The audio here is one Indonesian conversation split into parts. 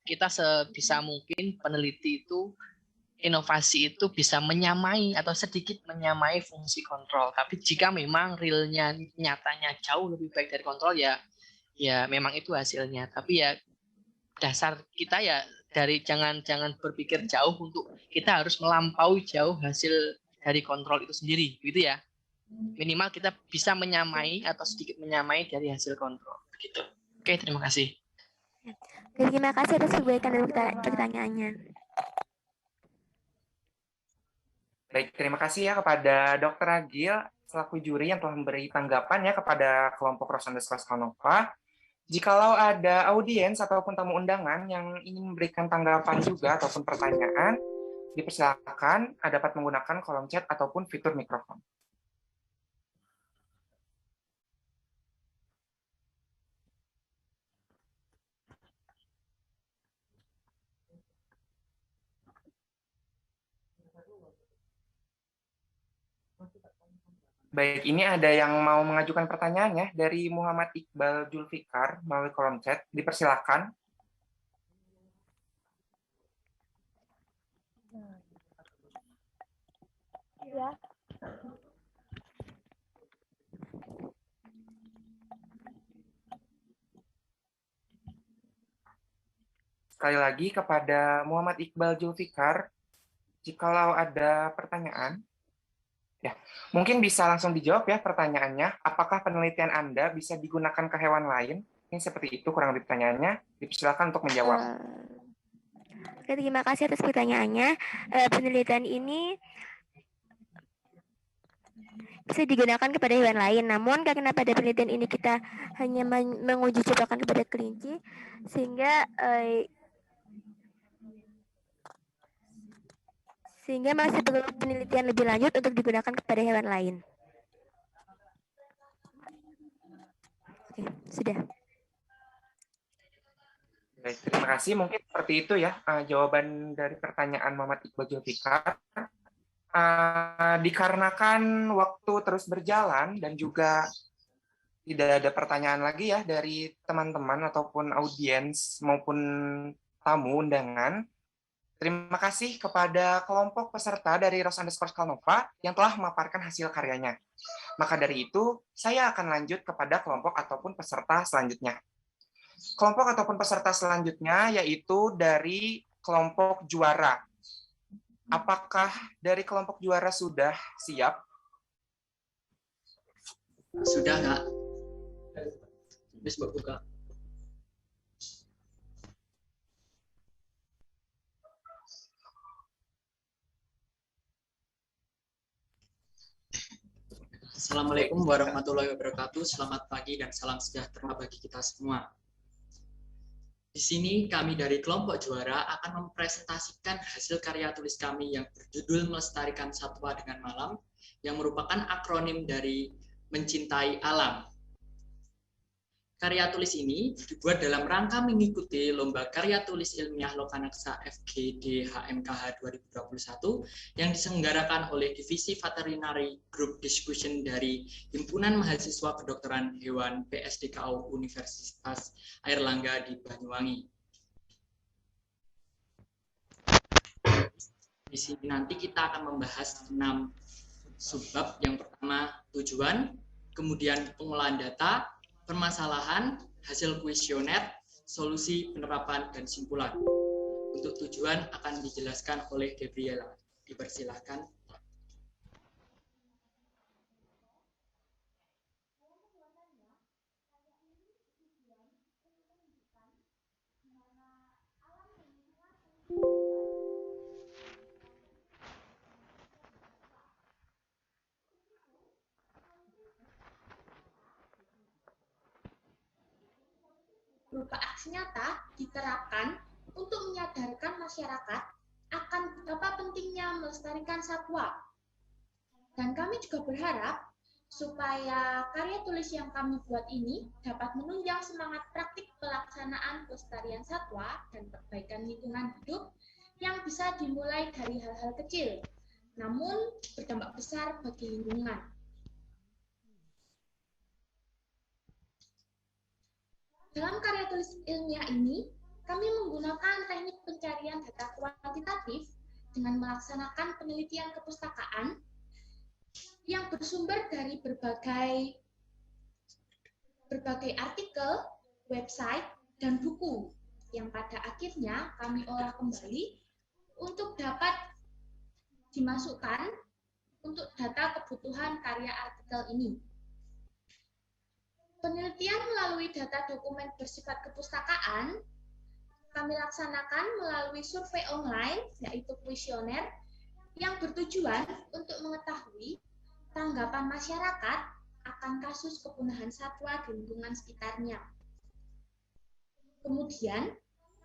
kita sebisa mungkin peneliti itu inovasi itu bisa menyamai atau sedikit menyamai fungsi kontrol. Tapi jika memang realnya nyatanya jauh lebih baik dari kontrol ya memang itu hasilnya. Tapi ya dasar kita ya dari jangan berpikir jauh untuk kita harus melampaui jauh hasil dari kontrol itu sendiri, gitu ya. Minimal kita bisa menyamai atau sedikit menyamai dari hasil kontrol. Begitu. Oke, terima kasih. Terima kasih atas kebaikan dan pertanyaannya. Baik, terima kasih ya kepada Dr. Agil selaku juri yang telah memberi tanggapan ya kepada kelompok Rosandes Koskanova. Jikalau ada audiens ataupun tamu undangan yang ingin memberikan tanggapan juga ataupun pertanyaan, dipersilakan dapat menggunakan kolom chat ataupun fitur mikrofon. Baik, ini ada yang mau mengajukan pertanyaan ya dari Muhammad Iqbal Julfikar melalui kolom chat. Dipersilakan. Ya. Sekali lagi kepada Muhammad Iqbal Julfikar, jikalau ada pertanyaan, ya, mungkin bisa langsung dijawab ya pertanyaannya. Apakah penelitian Anda bisa digunakan ke hewan lain? Ini seperti itu kurang lebih pertanyaannya. Dipersilakan untuk menjawab. Terima kasih atas pertanyaannya. Penelitian ini bisa digunakan kepada hewan lain. Namun karena pada penelitian ini kita hanya menguji cobakan kepada kelinci, sehingga masih perlu penelitian lebih lanjut untuk digunakan kepada hewan lain. Oke, sudah. Baik, terima kasih. Mungkin seperti itu ya jawaban dari pertanyaan Muhammad Iqbal Julfikar. Dikarenakan waktu terus berjalan dan juga tidak ada pertanyaan lagi ya dari teman-teman ataupun audiens maupun tamu undangan. Terima kasih kepada kelompok peserta dari Rosandes Koskanova yang telah memaparkan hasil karyanya. Maka dari itu, saya akan lanjut kepada kelompok ataupun peserta selanjutnya. Kelompok ataupun peserta selanjutnya yaitu dari kelompok juara. Apakah dari kelompok juara sudah siap? Sudah, Kak. Bisa buka. Assalamualaikum warahmatullahi wabarakatuh. Selamat pagi dan salam sejahtera bagi kita semua. Di sini kami dari kelompok juara akan mempresentasikan hasil karya tulis kami yang berjudul Melestarikan Satwa dengan Malam, yang merupakan akronim dari Mencintai Alam. Karya tulis ini dibuat dalam rangka mengikuti Lomba Karya Tulis Ilmiah Lokanaksa FGD HMKH 2021 yang diselenggarakan oleh Divisi Veterinary Group Discussion dari Himpunan Mahasiswa Kedokteran Hewan PSDKU Universitas Airlangga di Banyuwangi. Di sini nanti kita akan membahas 6 subbab. Yang pertama tujuan, kemudian pengolahan data, permasalahan, hasil kuesioner, solusi, penerapan, dan simpulan. Untuk tujuan akan dijelaskan oleh Gabriela. Dipersilahkan. Berupa aksi nyata diterapkan untuk menyadarkan masyarakat akan betapa pentingnya melestarikan satwa. Dan kami juga berharap supaya karya tulis yang kami buat ini dapat menunjang semangat praktik pelaksanaan pelestarian satwa dan perbaikan lingkungan hidup yang bisa dimulai dari hal-hal kecil, namun berdampak besar bagi lingkungan. Dalam karya tulis ilmiah ini, kami menggunakan teknik pencarian data kuantitatif dengan melaksanakan penelitian kepustakaan yang bersumber dari berbagai artikel, website, dan buku yang pada akhirnya kami olah kembali untuk dapat dimasukkan untuk data kebutuhan karya artikel ini. Penelitian melalui data dokumen bersifat kepustakaan kami laksanakan melalui survei online, yaitu kuesioner, yang bertujuan untuk mengetahui tanggapan masyarakat akan kasus kepunahan satwa di lingkungan sekitarnya. Kemudian,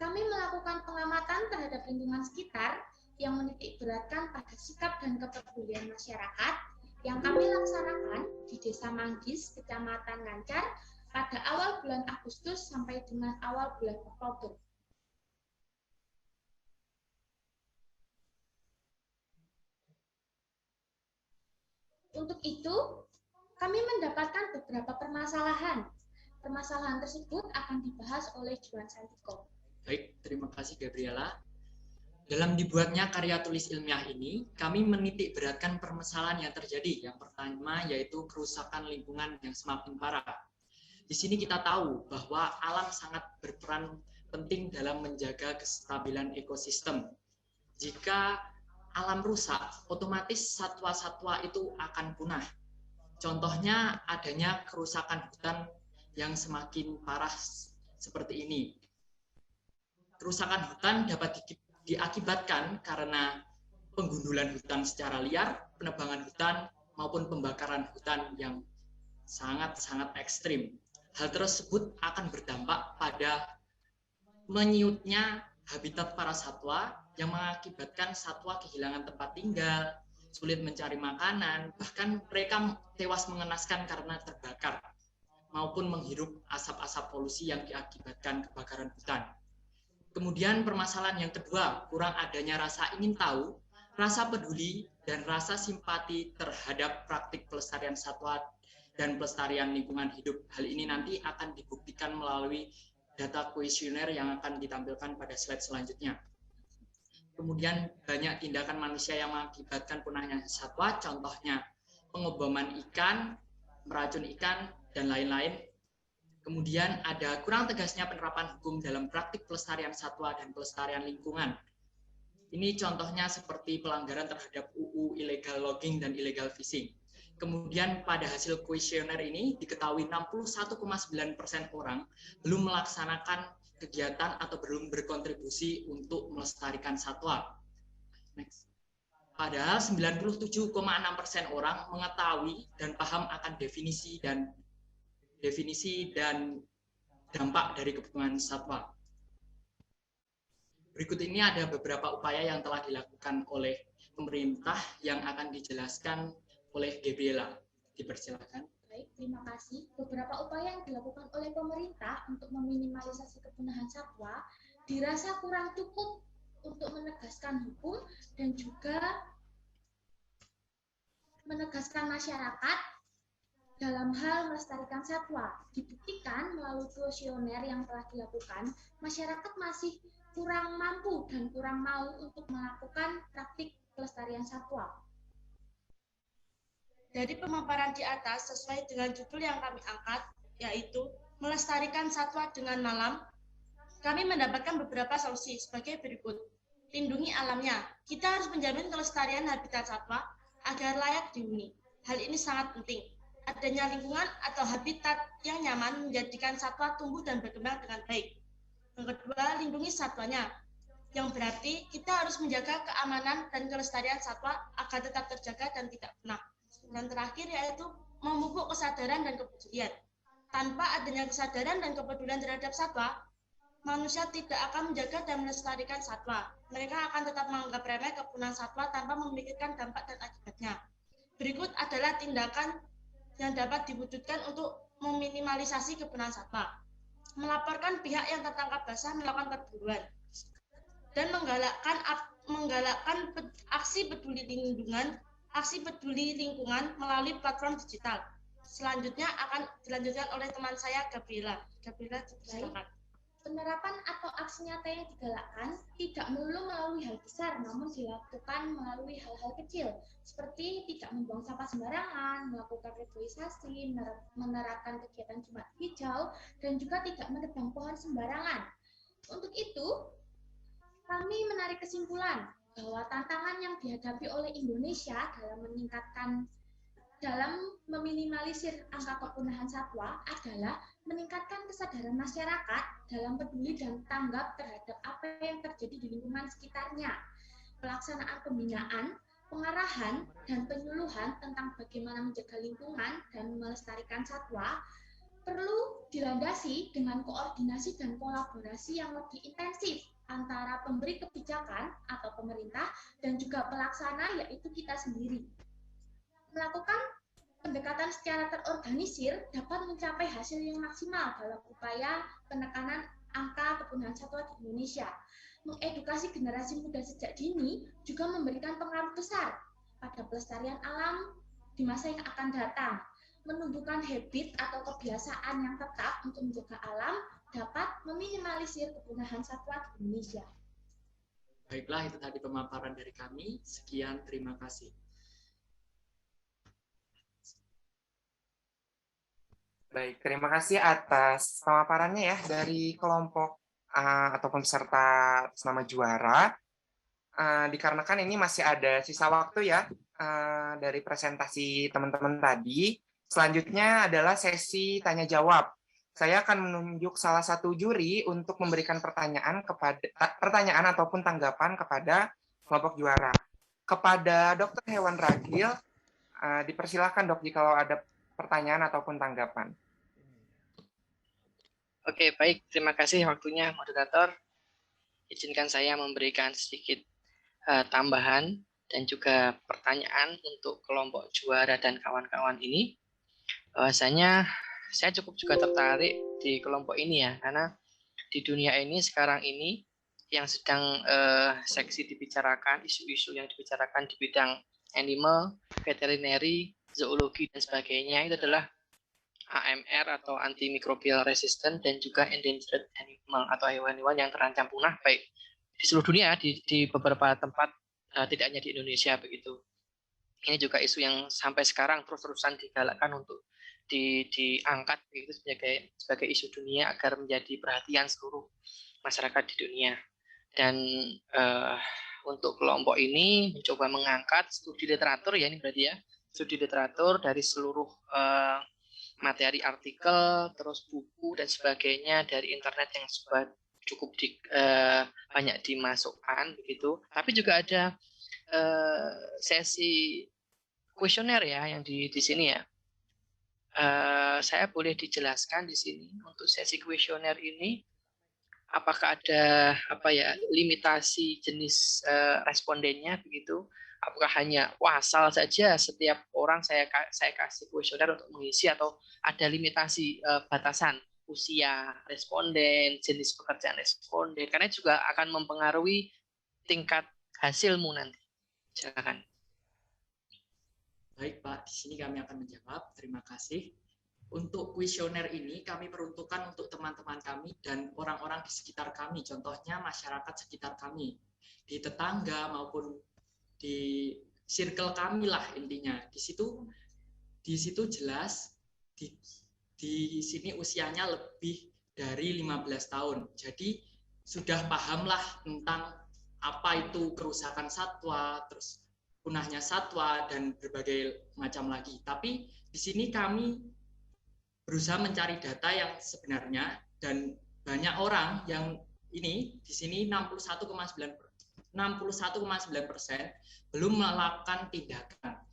kami melakukan pengamatan terhadap lingkungan sekitar yang menitik beratkan pada sikap dan kepedulian masyarakat yang kami laksanakan di Desa Manggis, Kecamatan Ngancar, pada awal bulan Agustus sampai dengan awal bulan Oktober. Untuk itu, kami mendapatkan beberapa permasalahan. Permasalahan tersebut akan dibahas oleh Juan Santiko. Baik, terima kasih Gabriela. Dalam dibuatnya karya tulis ilmiah ini, kami menitik beratkan permasalahan yang terjadi. Yang pertama yaitu kerusakan lingkungan yang semakin parah. Di sini kita tahu bahwa alam sangat berperan penting dalam menjaga kestabilan ekosistem. Jika alam rusak, otomatis satwa-satwa itu akan punah. Contohnya adanya kerusakan hutan yang semakin parah seperti ini. Kerusakan hutan dapat diakibatkan karena penggundulan hutan secara liar, penebangan hutan, maupun pembakaran hutan yang sangat-sangat ekstrim. Hal tersebut akan berdampak pada menyusutnya habitat para satwa yang mengakibatkan satwa kehilangan tempat tinggal, sulit mencari makanan, bahkan mereka tewas mengenaskan karena terbakar, maupun menghirup asap-asap polusi yang diakibatkan kebakaran hutan. Kemudian permasalahan yang kedua, kurang adanya rasa ingin tahu, rasa peduli, dan rasa simpati terhadap praktik pelestarian satwa dan pelestarian lingkungan hidup. Hal ini nanti akan dibuktikan melalui data kuesioner yang akan ditampilkan pada slide selanjutnya. Kemudian banyak tindakan manusia yang mengakibatkan punahnya satwa, contohnya pengoboman ikan, meracun ikan, dan lain-lain. Kemudian ada kurang tegasnya penerapan hukum dalam praktik pelestarian satwa dan pelestarian lingkungan. Ini contohnya seperti pelanggaran terhadap UU illegal logging dan illegal fishing. Kemudian pada hasil kuesioner ini diketahui 61,9% orang belum melaksanakan kegiatan atau belum berkontribusi untuk melestarikan satwa. Next. Padahal 97,6% orang mengetahui dan paham akan definisi dan dampak dari kepunahan satwa. Berikut ini ada beberapa upaya yang telah dilakukan oleh pemerintah yang akan dijelaskan oleh Gabriela. Dipersilakan. Baik, terima kasih. Beberapa upaya yang dilakukan oleh pemerintah untuk meminimalisasi kepunahan satwa dirasa kurang cukup untuk menegaskan hukum dan juga menegaskan masyarakat dalam hal melestarikan satwa. Dibuktikan melalui kuesioner yang telah dilakukan, masyarakat masih kurang mampu dan kurang mau untuk melakukan praktik pelestarian satwa. Dari pemaparan di atas sesuai dengan judul yang kami angkat, yaitu melestarikan satwa dengan malam, kami mendapatkan beberapa solusi sebagai berikut. Lindungi alamnya. Kita harus menjamin kelestarian habitat satwa agar layak dihuni. Hal ini sangat penting. Adanya lingkungan atau habitat yang nyaman menjadikan satwa tumbuh dan berkembang dengan baik. Yang kedua, lindungi satwanya. Yang berarti kita harus menjaga keamanan dan kelestarian satwa agar tetap terjaga dan tidak punah. Dan terakhir yaitu memupuk kesadaran dan kepedulian. Tanpa adanya kesadaran dan kepedulian terhadap satwa, manusia tidak akan menjaga dan melestarikan satwa. Mereka akan tetap menganggap remeh kepunahan satwa tanpa memikirkan dampak dan akibatnya. Berikut adalah tindakan yang dapat diwujudkan untuk meminimalisasi kepunahan satwa. Melaporkan pihak yang tertangkap basah melakukan perburuan. Dan menggalakkan aksi peduli lingkungan melalui platform digital. Selanjutnya akan dilanjutkan oleh teman saya Gabriela. Gabriela, silakan. Penerapan atau aksi nyata yang digalakkan tidak melulu melalui hal besar, namun dilakukan melalui hal-hal kecil, seperti tidak membuang sampah sembarangan, melakukan reboisasi, menerapkan kegiatan Jumat Hijau, dan juga tidak menebang pohon sembarangan. Untuk itu, kami menarik kesimpulan bahwa tantangan yang dihadapi oleh Indonesia dalam meminimalisir angka kepunahan satwa adalah meningkatkan kesadaran masyarakat dalam peduli dan tanggap terhadap apa yang terjadi di lingkungan sekitarnya. Pelaksanaan pembinaan, pengarahan, dan penyuluhan tentang bagaimana menjaga lingkungan dan melestarikan satwa perlu dilandasi dengan koordinasi dan kolaborasi yang lebih intensif antara pemberi kebijakan atau pemerintah dan juga pelaksana, yaitu kita sendiri. Melakukan pendekatan secara terorganisir dapat mencapai hasil yang maksimal dalam upaya penekanan angka kepunahan satwa di Indonesia. Mengedukasi generasi muda sejak dini juga memberikan pengaruh besar pada pelestarian alam di masa yang akan datang. Menumbuhkan habit atau kebiasaan yang tetap untuk menjaga alam dapat meminimalisir kepunahan satwa di Indonesia. Baiklah, itu tadi pemaparan dari kami. Sekian, terima kasih. Baik, terima kasih atas pemaparannya ya dari kelompok ataupun peserta atas nama juara. Dikarenakan ini masih ada sisa waktu ya dari presentasi teman-teman tadi. Selanjutnya adalah sesi tanya jawab. Saya akan menunjuk salah satu juri untuk memberikan pertanyaan ataupun tanggapan kepada kelompok juara. Kepada Dr. Hewan Ragil, dipersilahkan Dok jika ada pertanyaan ataupun tanggapan. Oke, baik. Terima kasih waktunya, moderator. Izinkan saya memberikan sedikit tambahan dan juga pertanyaan untuk kelompok juara dan kawan-kawan ini. Bahwasanya saya cukup juga tertarik di kelompok ini ya, karena di dunia ini sekarang ini yang sedang seksi dibicarakan, isu-isu yang dibicarakan di bidang animal, veterinary, zoologi, dan sebagainya itu adalah AMR atau antimicrobial resistant dan juga endangered animal atau hewan-hewan yang terancam punah baik di seluruh dunia di beberapa tempat tidak hanya di Indonesia begitu. Ini juga isu yang sampai sekarang terus-terusan digalakkan untuk diangkat begitu sebagai isu dunia agar menjadi perhatian seluruh masyarakat di dunia. Dan untuk kelompok ini mencoba mengangkat studi literatur ya, ini berarti ya, studi literatur dari seluruh materi artikel, terus buku dan sebagainya dari internet yang cukup banyak dimasukkan begitu. Tapi juga ada sesi kuesioner ya yang di sini ya. Saya boleh dijelaskan di sini untuk sesi kuesioner ini apakah ada limitasi jenis respondennya begitu? Apakah hanya asal saja setiap orang saya kasih kuesioner untuk mengisi atau ada limitasi batasan usia responden, jenis pekerjaan responden, karena juga akan mempengaruhi tingkat hasilmu nanti. Silakan. Baik Pak, di sini kami akan menjawab. Terima kasih. Untuk kuesioner ini kami peruntukkan untuk teman-teman kami dan orang-orang di sekitar kami, contohnya masyarakat sekitar kami, di tetangga maupun di circle kami lah intinya. Di situ jelas di sini usianya lebih dari 15 tahun. Jadi sudah pahamlah tentang apa itu kerusakan satwa, terus punahnya satwa dan berbagai macam lagi. Tapi di sini kami berusaha mencari data yang sebenarnya dan banyak orang yang ini di sini 61,9% belum melakukan tindakan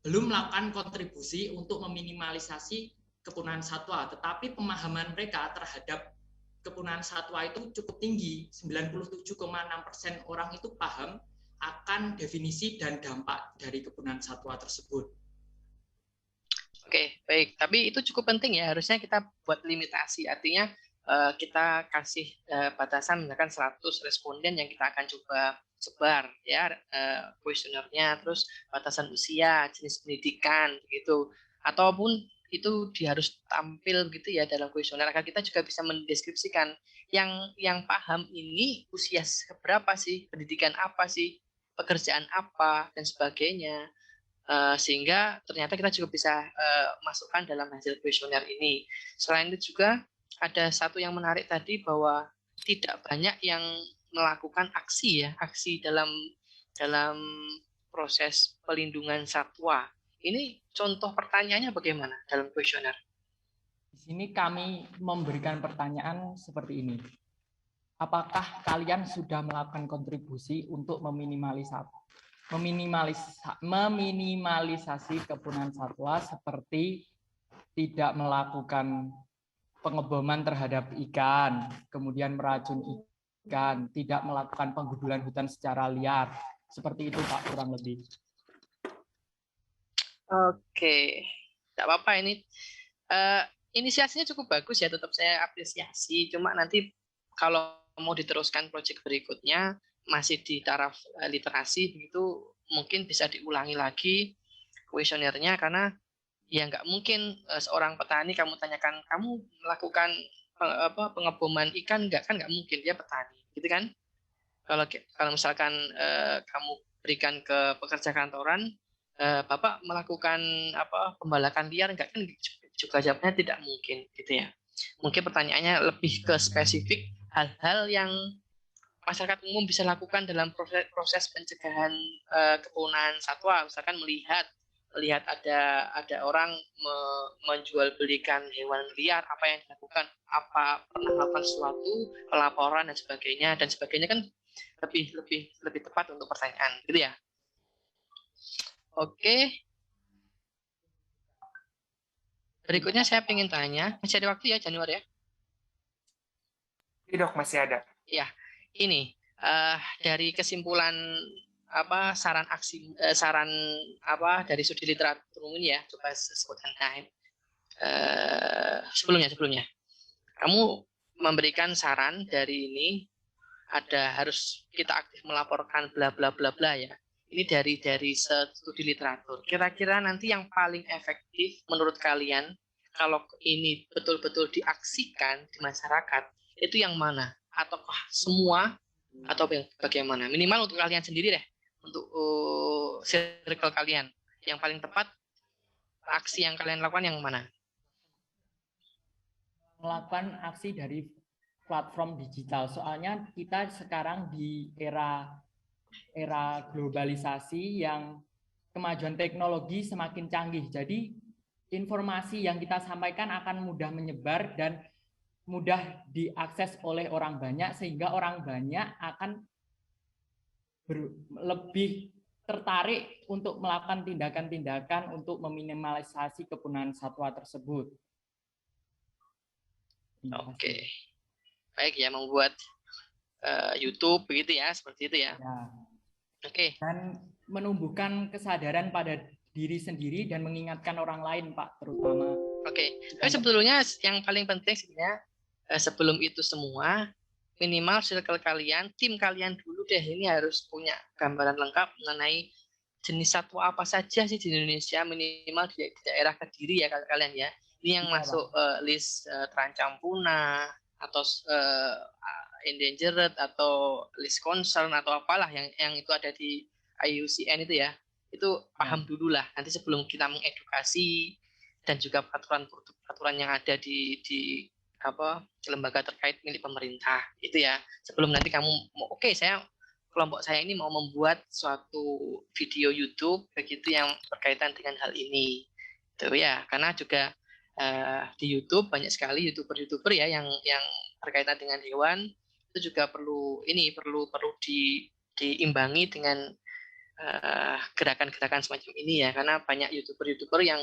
belum melakukan kontribusi untuk meminimalisasi kepunahan satwa, tetapi pemahaman mereka terhadap kepunahan satwa itu cukup tinggi. 97,6% orang itu paham akan definisi dan dampak dari kepunahan satwa tersebut. Oke, baik. Tapi itu cukup penting ya, harusnya kita buat limitasi, artinya kita kasih batasan misalkan 100 responden yang kita akan coba sebar ya kuesionernya, terus batasan usia, jenis pendidikan gitu, ataupun itu harus tampil gitu ya dalam kuesioner agar kita juga bisa mendeskripsikan yang paham ini usia berapa sih, pendidikan apa sih, pekerjaan apa dan sebagainya. Sehingga ternyata kita juga bisa masukkan dalam hasil kuesioner ini. Selain itu juga ada satu yang menarik tadi bahwa tidak banyak yang melakukan aksi dalam proses pelindungan satwa. Ini contoh pertanyaannya bagaimana dalam kuesioner? Di sini kami memberikan pertanyaan seperti ini. Apakah kalian sudah melakukan kontribusi untuk meminimalisasi kepunaan satwa seperti tidak melakukan pengeboman terhadap ikan, kemudian meracun ikan, tidak melakukan penggundulan hutan secara liar. Seperti itu Pak, kurang lebih. Oke, tidak apa-apa ini. Inisiasinya cukup bagus ya, tetap saya apresiasi. Cuma nanti kalau mau diteruskan proyek berikutnya, masih di taraf literasi, begitu mungkin bisa diulangi lagi kuesionernya, karena ya nggak mungkin seorang petani kamu tanyakan, kamu melakukan pengeboman ikan nggak, kan nggak mungkin, dia petani, gitu kan? Kalau misalkan kamu berikan ke pekerja kantoran, Bapak melakukan pembalakan liar enggak, kan juga jawabnya tidak mungkin gitu ya. Mungkin pertanyaannya lebih ke spesifik hal-hal yang masyarakat umum bisa lakukan dalam proses pencegahan kepunaan satwa. Misalkan melihat ada orang menjual belikan hewan liar, apa yang dilakukan, apa pernah melakukan sesuatu, pelaporan dan sebagainya kan lebih tepat untuk pertanyaan gitu ya. Oke. Berikutnya saya ingin tanya, masih ada waktu ya Januari ya? Iya dok, masih ada. Ya, ini dari kesimpulan saran dari studi literatur umum ya, coba sebutkan. Sebelumnya, kamu memberikan saran dari ini, ada harus kita aktif melaporkan bla bla bla bla ya. Ini dari studi literatur. Kira-kira nanti yang paling efektif menurut kalian kalau ini betul-betul diaksikan di masyarakat itu yang mana? Ataukah semua atau bagaimana? Minimal untuk kalian sendiri deh, untuk circle kalian. Yang paling tepat aksi yang kalian lakukan yang mana? Melakukan aksi dari platform digital. Soalnya kita sekarang di era globalisasi yang kemajuan teknologi semakin canggih. Jadi informasi yang kita sampaikan akan mudah menyebar dan mudah diakses oleh orang banyak, sehingga orang banyak akan lebih tertarik untuk melakukan tindakan-tindakan untuk meminimalisasi kepunaan satwa tersebut. Oke. Baik ya, membuat YouTube begitu ya, seperti itu ya. Oke. Dan menumbuhkan kesadaran pada diri sendiri dan mengingatkan orang lain, Pak, terutama. Oke. Tapi sebetulnya yang paling penting sebenarnya sebelum itu semua, minimal circle kalian, tim kalian dulu deh, ini harus punya gambaran lengkap mengenai jenis satwa apa saja sih di Indonesia, minimal di daerah Kediri ya kalian ya. Ini yang masuk list terancam punah atau endangered atau list concern atau apalah yang itu ada di IUCN itu ya. Itu paham dulu lah nanti sebelum kita mengedukasi, dan juga peraturan yang ada di lembaga terkait milik pemerintah itu ya. Sebelum nanti kamu mau kelompok saya ini mau membuat suatu video YouTube begitu yang berkaitan dengan hal ini. Itu ya, karena juga di YouTube banyak sekali YouTuber ya yang berkaitan dengan hewan, itu juga perlu diimbangi dengan gerakan-gerakan semacam ini ya, karena banyak YouTuber yang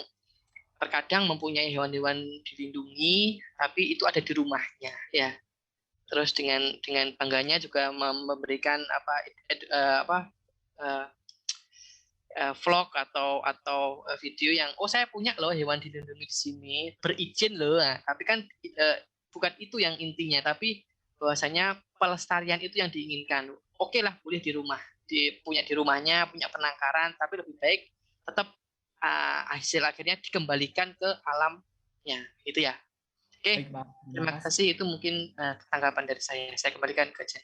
terkadang mempunyai hewan-hewan dilindungi tapi itu ada di rumahnya ya. Terus dengan bangganya juga memberikan vlog atau video yang saya punya loh hewan dilindungi di sini, berizin loh. Nah, tapi kan bukan itu yang intinya, tapi bahwasanya pelestarian itu yang diinginkan. Oke lah, boleh di rumah, punya di rumahnya, punya penangkaran, tapi lebih baik tetap hasil akhirnya dikembalikan ke alam Ya, itu ya. Oke, Baik, Pak. terima kasih. Itu mungkin tanggapan dari saya. Saya kembalikan ke Jen.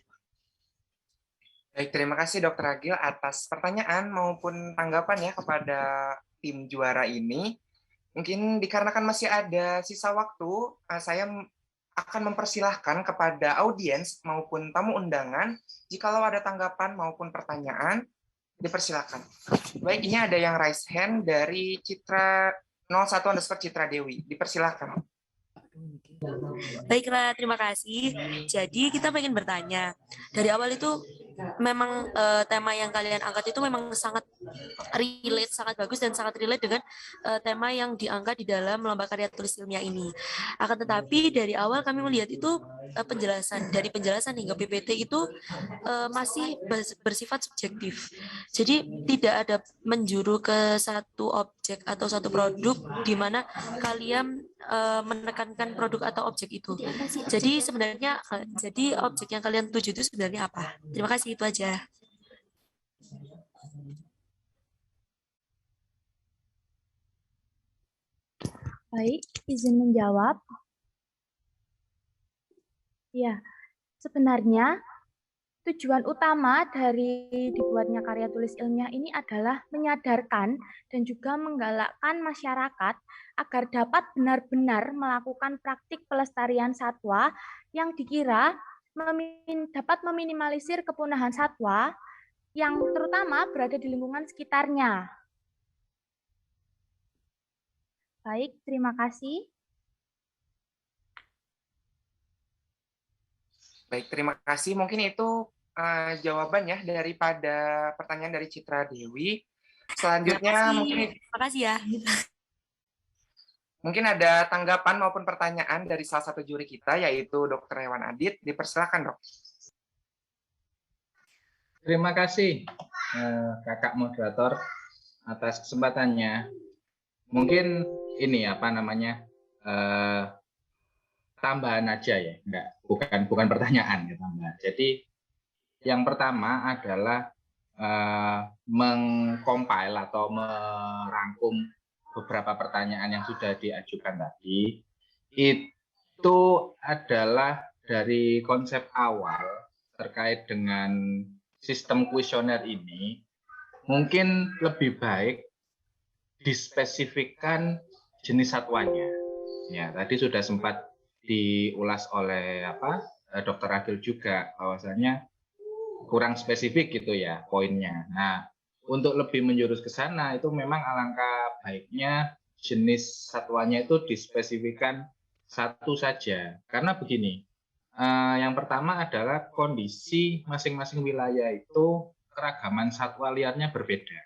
Baik, terima kasih Dokter Agil atas pertanyaan maupun tanggapan ya kepada tim juara ini. Mungkin dikarenakan masih ada sisa waktu, saya akan mempersilahkan kepada audiens maupun tamu undangan, jikalau ada tanggapan maupun pertanyaan, dipersilakan. Baik, ini ada yang raise hand dari Citra 01_ Citra Dewi. Dipersilakan. Baiklah, terima kasih. Jadi kita pengen bertanya, dari awal itu memang tema yang kalian angkat itu memang sangat relate, sangat bagus dan sangat relate dengan tema yang diangkat di dalam lomba karya tulis ilmiah ini. Akan tetapi dari awal kami melihat itu dari penjelasan hingga PPT itu masih bersifat subjektif. Jadi tidak ada menjuru ke satu objek atau satu produk di mana kalian menekankan produk atau objek itu. Jadi sebenarnya objek yang kalian tuju itu sebenarnya apa? Terima kasih, itu aja. Baik, izin menjawab. Ya, sebenarnya tujuan utama dari dibuatnya karya tulis ilmiah ini adalah menyadarkan dan juga menggalakkan masyarakat agar dapat benar-benar melakukan praktik pelestarian satwa yang dikira dapat meminimalisir kepunahan satwa yang terutama berada di lingkungan sekitarnya. Baik, terima kasih. Baik, terima kasih. Mungkin itu jawaban ya daripada pertanyaan dari Citra Dewi. Selanjutnya Terima kasih ya. Mungkin ada tanggapan maupun pertanyaan dari salah satu juri kita, yaitu Dr. Hewan Adit. Dipersilakan, Dok. Terima kasih, Kakak Moderator, atas kesempatannya. Mungkin ini tambahan aja ya, bukan pertanyaan ya, tambahan. Jadi yang pertama adalah mengcompile atau merangkum beberapa pertanyaan yang sudah diajukan tadi. Itu adalah dari konsep awal terkait dengan sistem kuesioner ini, mungkin lebih baik dispesifikkan jenis satwanya. Ya, tadi sudah sempat diulas oleh Dr. Agil juga, bahwasanya kurang spesifik gitu ya poinnya. Nah, untuk lebih menjurus ke sana itu memang alangkah baiknya jenis satwanya itu dispesifikkan satu saja. Karena begini, yang pertama adalah kondisi masing-masing wilayah itu keragaman satwa liarnya berbeda.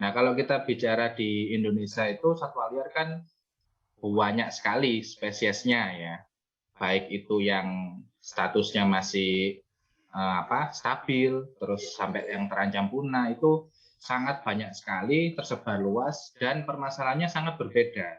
Nah, kalau kita bicara di Indonesia itu satwa liar kan banyak sekali spesiesnya ya. Baik itu yang statusnya masih stabil, terus sampai yang terancam punah, itu sangat banyak sekali, tersebar luas, dan permasalahannya sangat berbeda.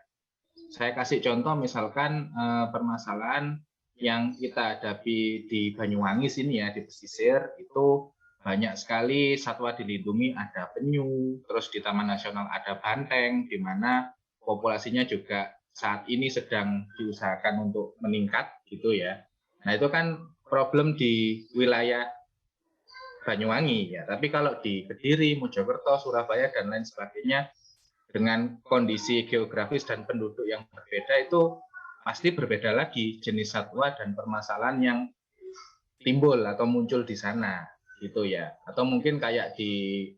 Saya kasih contoh misalkan permasalahan yang kita hadapi di Banyuwangi sini ya, di pesisir, itu banyak sekali satwa dilindungi, ada penyu, terus di Taman Nasional ada banteng, di mana populasinya juga saat ini sedang diusahakan untuk meningkat gitu ya. Nah, itu kan problem di wilayah Banyuwangi ya. Tapi kalau di Kediri, Mojokerto, Surabaya dan lain sebagainya dengan kondisi geografis dan penduduk yang berbeda itu pasti berbeda lagi jenis satwa dan permasalahan yang timbul atau muncul di sana gitu ya. Atau mungkin kayak di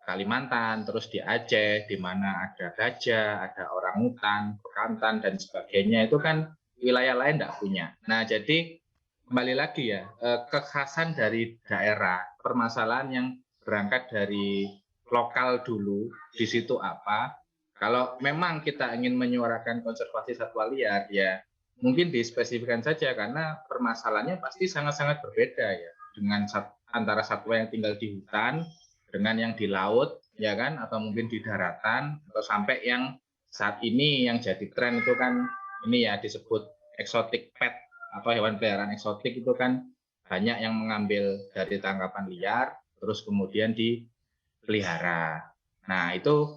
Kalimantan, terus di Aceh, di mana ada gajah, ada orangutan, bekantan, dan sebagainya, itu kan wilayah lain tidak punya. Nah, jadi kembali lagi ya, kekhasan dari daerah, permasalahan yang berangkat dari lokal dulu, di situ apa. Kalau memang kita ingin menyuarakan konservasi satwa liar, ya mungkin dispesifikkan saja, karena permasalahannya pasti sangat-sangat berbeda ya, dengan antara satwa yang tinggal di hutan, dengan yang di laut, ya kan, atau mungkin di daratan, atau sampai yang saat ini yang jadi tren itu kan ini ya disebut exotic pet atau hewan peliharaan eksotik, itu kan banyak yang mengambil dari tangkapan liar, terus kemudian dipelihara. Nah itu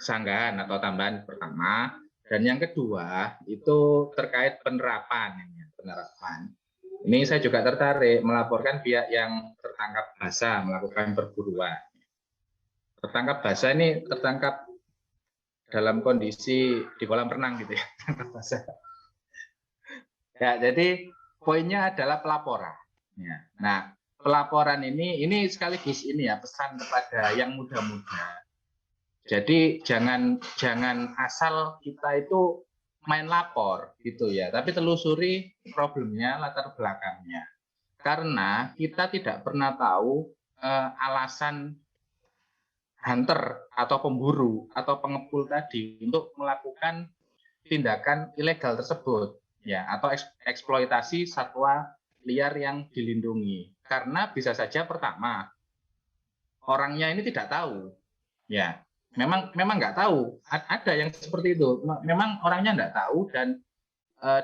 sanggahan atau tambahan pertama. Dan yang kedua itu terkait penerapan. Ini saya juga tertarik melaporkan pihak yang tertangkap basah melakukan perburuan. Tertangkap basah ini tertangkap dalam kondisi di kolam renang gitu ya, tertangkap basah. Ya, jadi poinnya adalah pelaporan. Ya. Nah, pelaporan ini sekaligus ini ya pesan kepada yang muda-muda. Jadi jangan asal kita itu main lapor gitu ya, tapi telusuri problemnya, latar belakangnya. Karena kita tidak pernah tahu alasan hunter atau pemburu atau pengepul tadi untuk melakukan tindakan ilegal tersebut ya, atau eksploitasi satwa liar yang dilindungi. Karena bisa saja pertama orangnya ini tidak tahu ya. Memang nggak tahu, ada yang seperti itu. Memang orangnya nggak tahu dan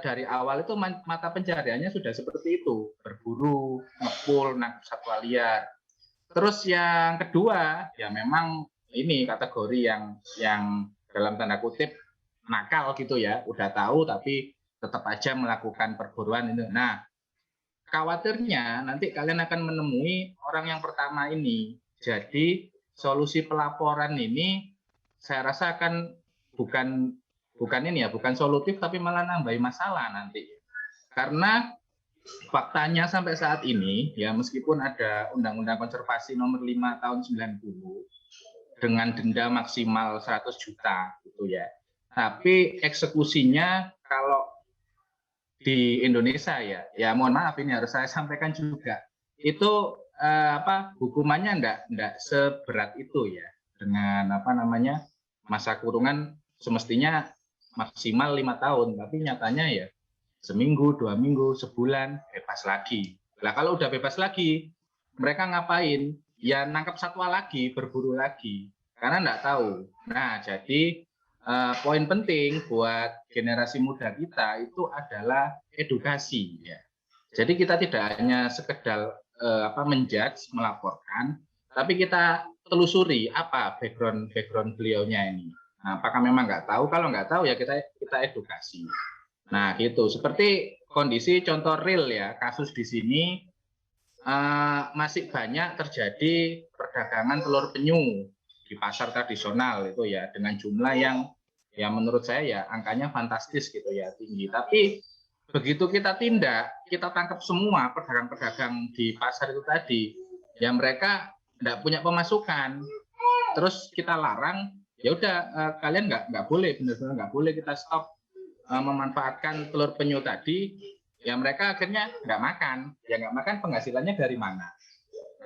dari awal itu mata pencariannya sudah seperti itu, berburu, ngepul, nangkap satwa liar. Terus yang kedua, ya memang ini kategori yang dalam tanda kutip nakal gitu ya, udah tahu tapi tetap aja melakukan perburuan itu. Nah, khawatirnya nanti kalian akan menemui orang yang pertama ini. Jadi solusi pelaporan ini saya rasa akan bukan solutif tapi malah nambahin masalah nanti. Karena faktanya sampai saat ini ya meskipun ada Undang-Undang Konservasi Nomor 5 Tahun 90 dengan denda maksimal 100 juta gitu ya. Tapi eksekusinya kalau di Indonesia ya mohon maaf ini harus saya sampaikan juga. Itu hukumannya enggak seberat itu ya, dengan masa kurungan semestinya maksimal 5 tahun, tapi nyatanya ya seminggu, 2 minggu, sebulan bebas lagi. Lah kalau udah bebas lagi mereka ngapain? Ya nangkap satwa lagi, berburu lagi karena enggak tahu. Nah jadi poin penting buat generasi muda kita itu adalah edukasi ya. Jadi kita tidak hanya sekedar menjudge, melaporkan, tapi kita telusuri apa background beliaunya ini. Nah, apakah memang nggak tahu? Kalau nggak tahu ya kita edukasi. Nah, gitu. Seperti kondisi contoh real ya, kasus di sini masih banyak terjadi perdagangan telur penyu di pasar tradisional itu ya, dengan jumlah yang ya menurut saya ya angkanya fantastis gitu ya, tinggi. Tapi begitu kita tindak, kita tangkap semua pedagang-pedagang di pasar itu tadi, ya mereka nggak punya pemasukan. Terus kita larang, ya udah kalian nggak boleh, benar-benar nggak boleh, kita stop memanfaatkan telur penyu tadi. Ya mereka akhirnya nggak makan, ya nggak makan, penghasilannya dari mana?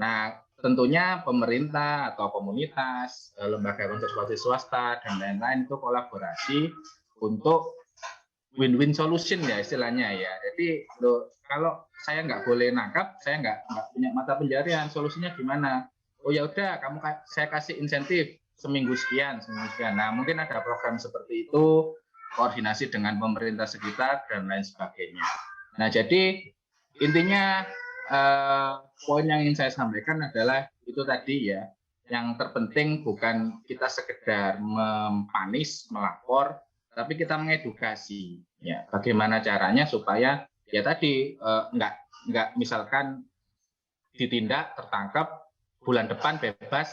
Nah tentunya pemerintah atau komunitas, lembaga konservasi swasta dan lain-lain itu kolaborasi untuk win-win solution ya istilahnya ya. Jadi kalau saya nggak boleh nangkap, saya nggak punya mata pencarian, solusinya gimana? Oh ya udah, saya kasih insentif seminggu sekian. Nah mungkin ada program seperti itu, koordinasi dengan pemerintah sekitar dan lain sebagainya. Nah jadi intinya poin yang ingin saya sampaikan adalah itu tadi ya. Yang terpenting bukan kita sekedar mempanis, melapor, tapi kita mengedukasi ya bagaimana caranya supaya ya tadi nggak misalkan ditindak, tertangkap, bulan depan bebas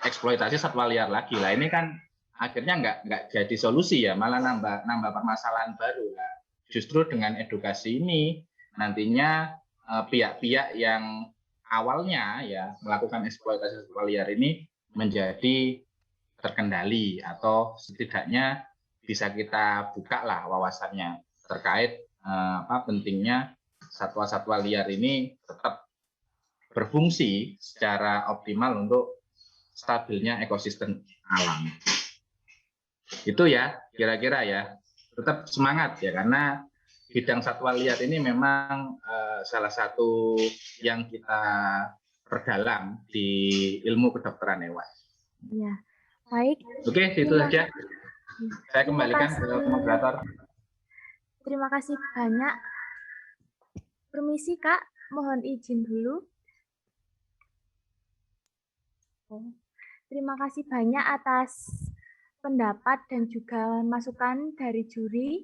eksploitasi satwa liar lagi lah. Ini kan akhirnya nggak jadi solusi ya, malah nambah permasalahan baru lah. Justru dengan edukasi ini nantinya pihak-pihak yang awalnya ya melakukan eksploitasi satwa liar ini menjadi terkendali atau setidaknya bisa kita buka lah wawasannya terkait pentingnya satwa-satwa liar ini tetap berfungsi secara optimal untuk stabilnya ekosistem alam. Itu ya kira-kira ya, tetap semangat ya, karena bidang satwa liar ini memang salah satu yang kita perdalam di ilmu kedokteran hewan. Ya, baik. Oke, itu saja. Saya kembalikan ke moderator. Terima kasih banyak. Permisi Kak, mohon izin dulu. Terima kasih banyak atas pendapat dan juga masukan dari juri.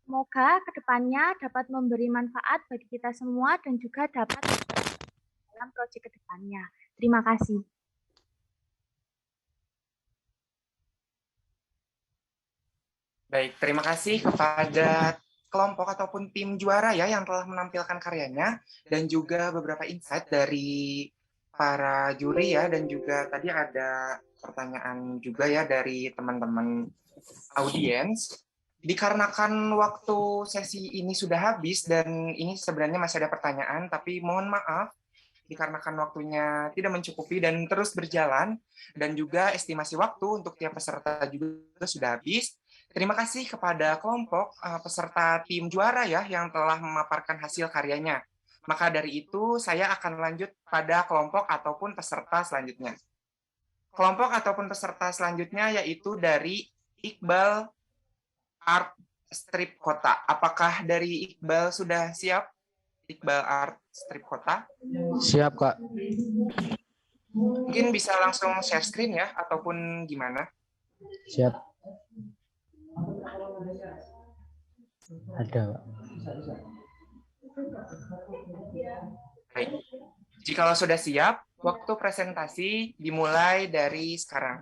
Semoga kedepannya dapat memberi manfaat bagi kita semua dan juga dapat dalam proyek kedepannya. Terima kasih. Baik, terima kasih kepada kelompok ataupun tim juara ya yang telah menampilkan karyanya dan juga beberapa insight dari para juri ya, dan juga tadi ada pertanyaan juga ya dari teman-teman audiens. Dikarenakan waktu sesi ini sudah habis dan ini sebenarnya masih ada pertanyaan, tapi mohon maaf dikarenakan waktunya tidak mencukupi dan terus berjalan, dan juga estimasi waktu untuk tiap peserta juga sudah habis. Terima kasih kepada kelompok peserta tim juara ya yang telah memaparkan hasil karyanya. Maka dari itu saya akan lanjut pada kelompok ataupun peserta selanjutnya. Kelompok ataupun peserta selanjutnya yaitu dari Iqbal Art Strip Kota. Apakah dari Iqbal sudah siap? Iqbal Art Strip Kota? Siap, Kak. Mungkin bisa langsung share screen ya, ataupun gimana? Siap. Ada, Pak. Baik. Jika sudah siap, waktu presentasi dimulai dari sekarang.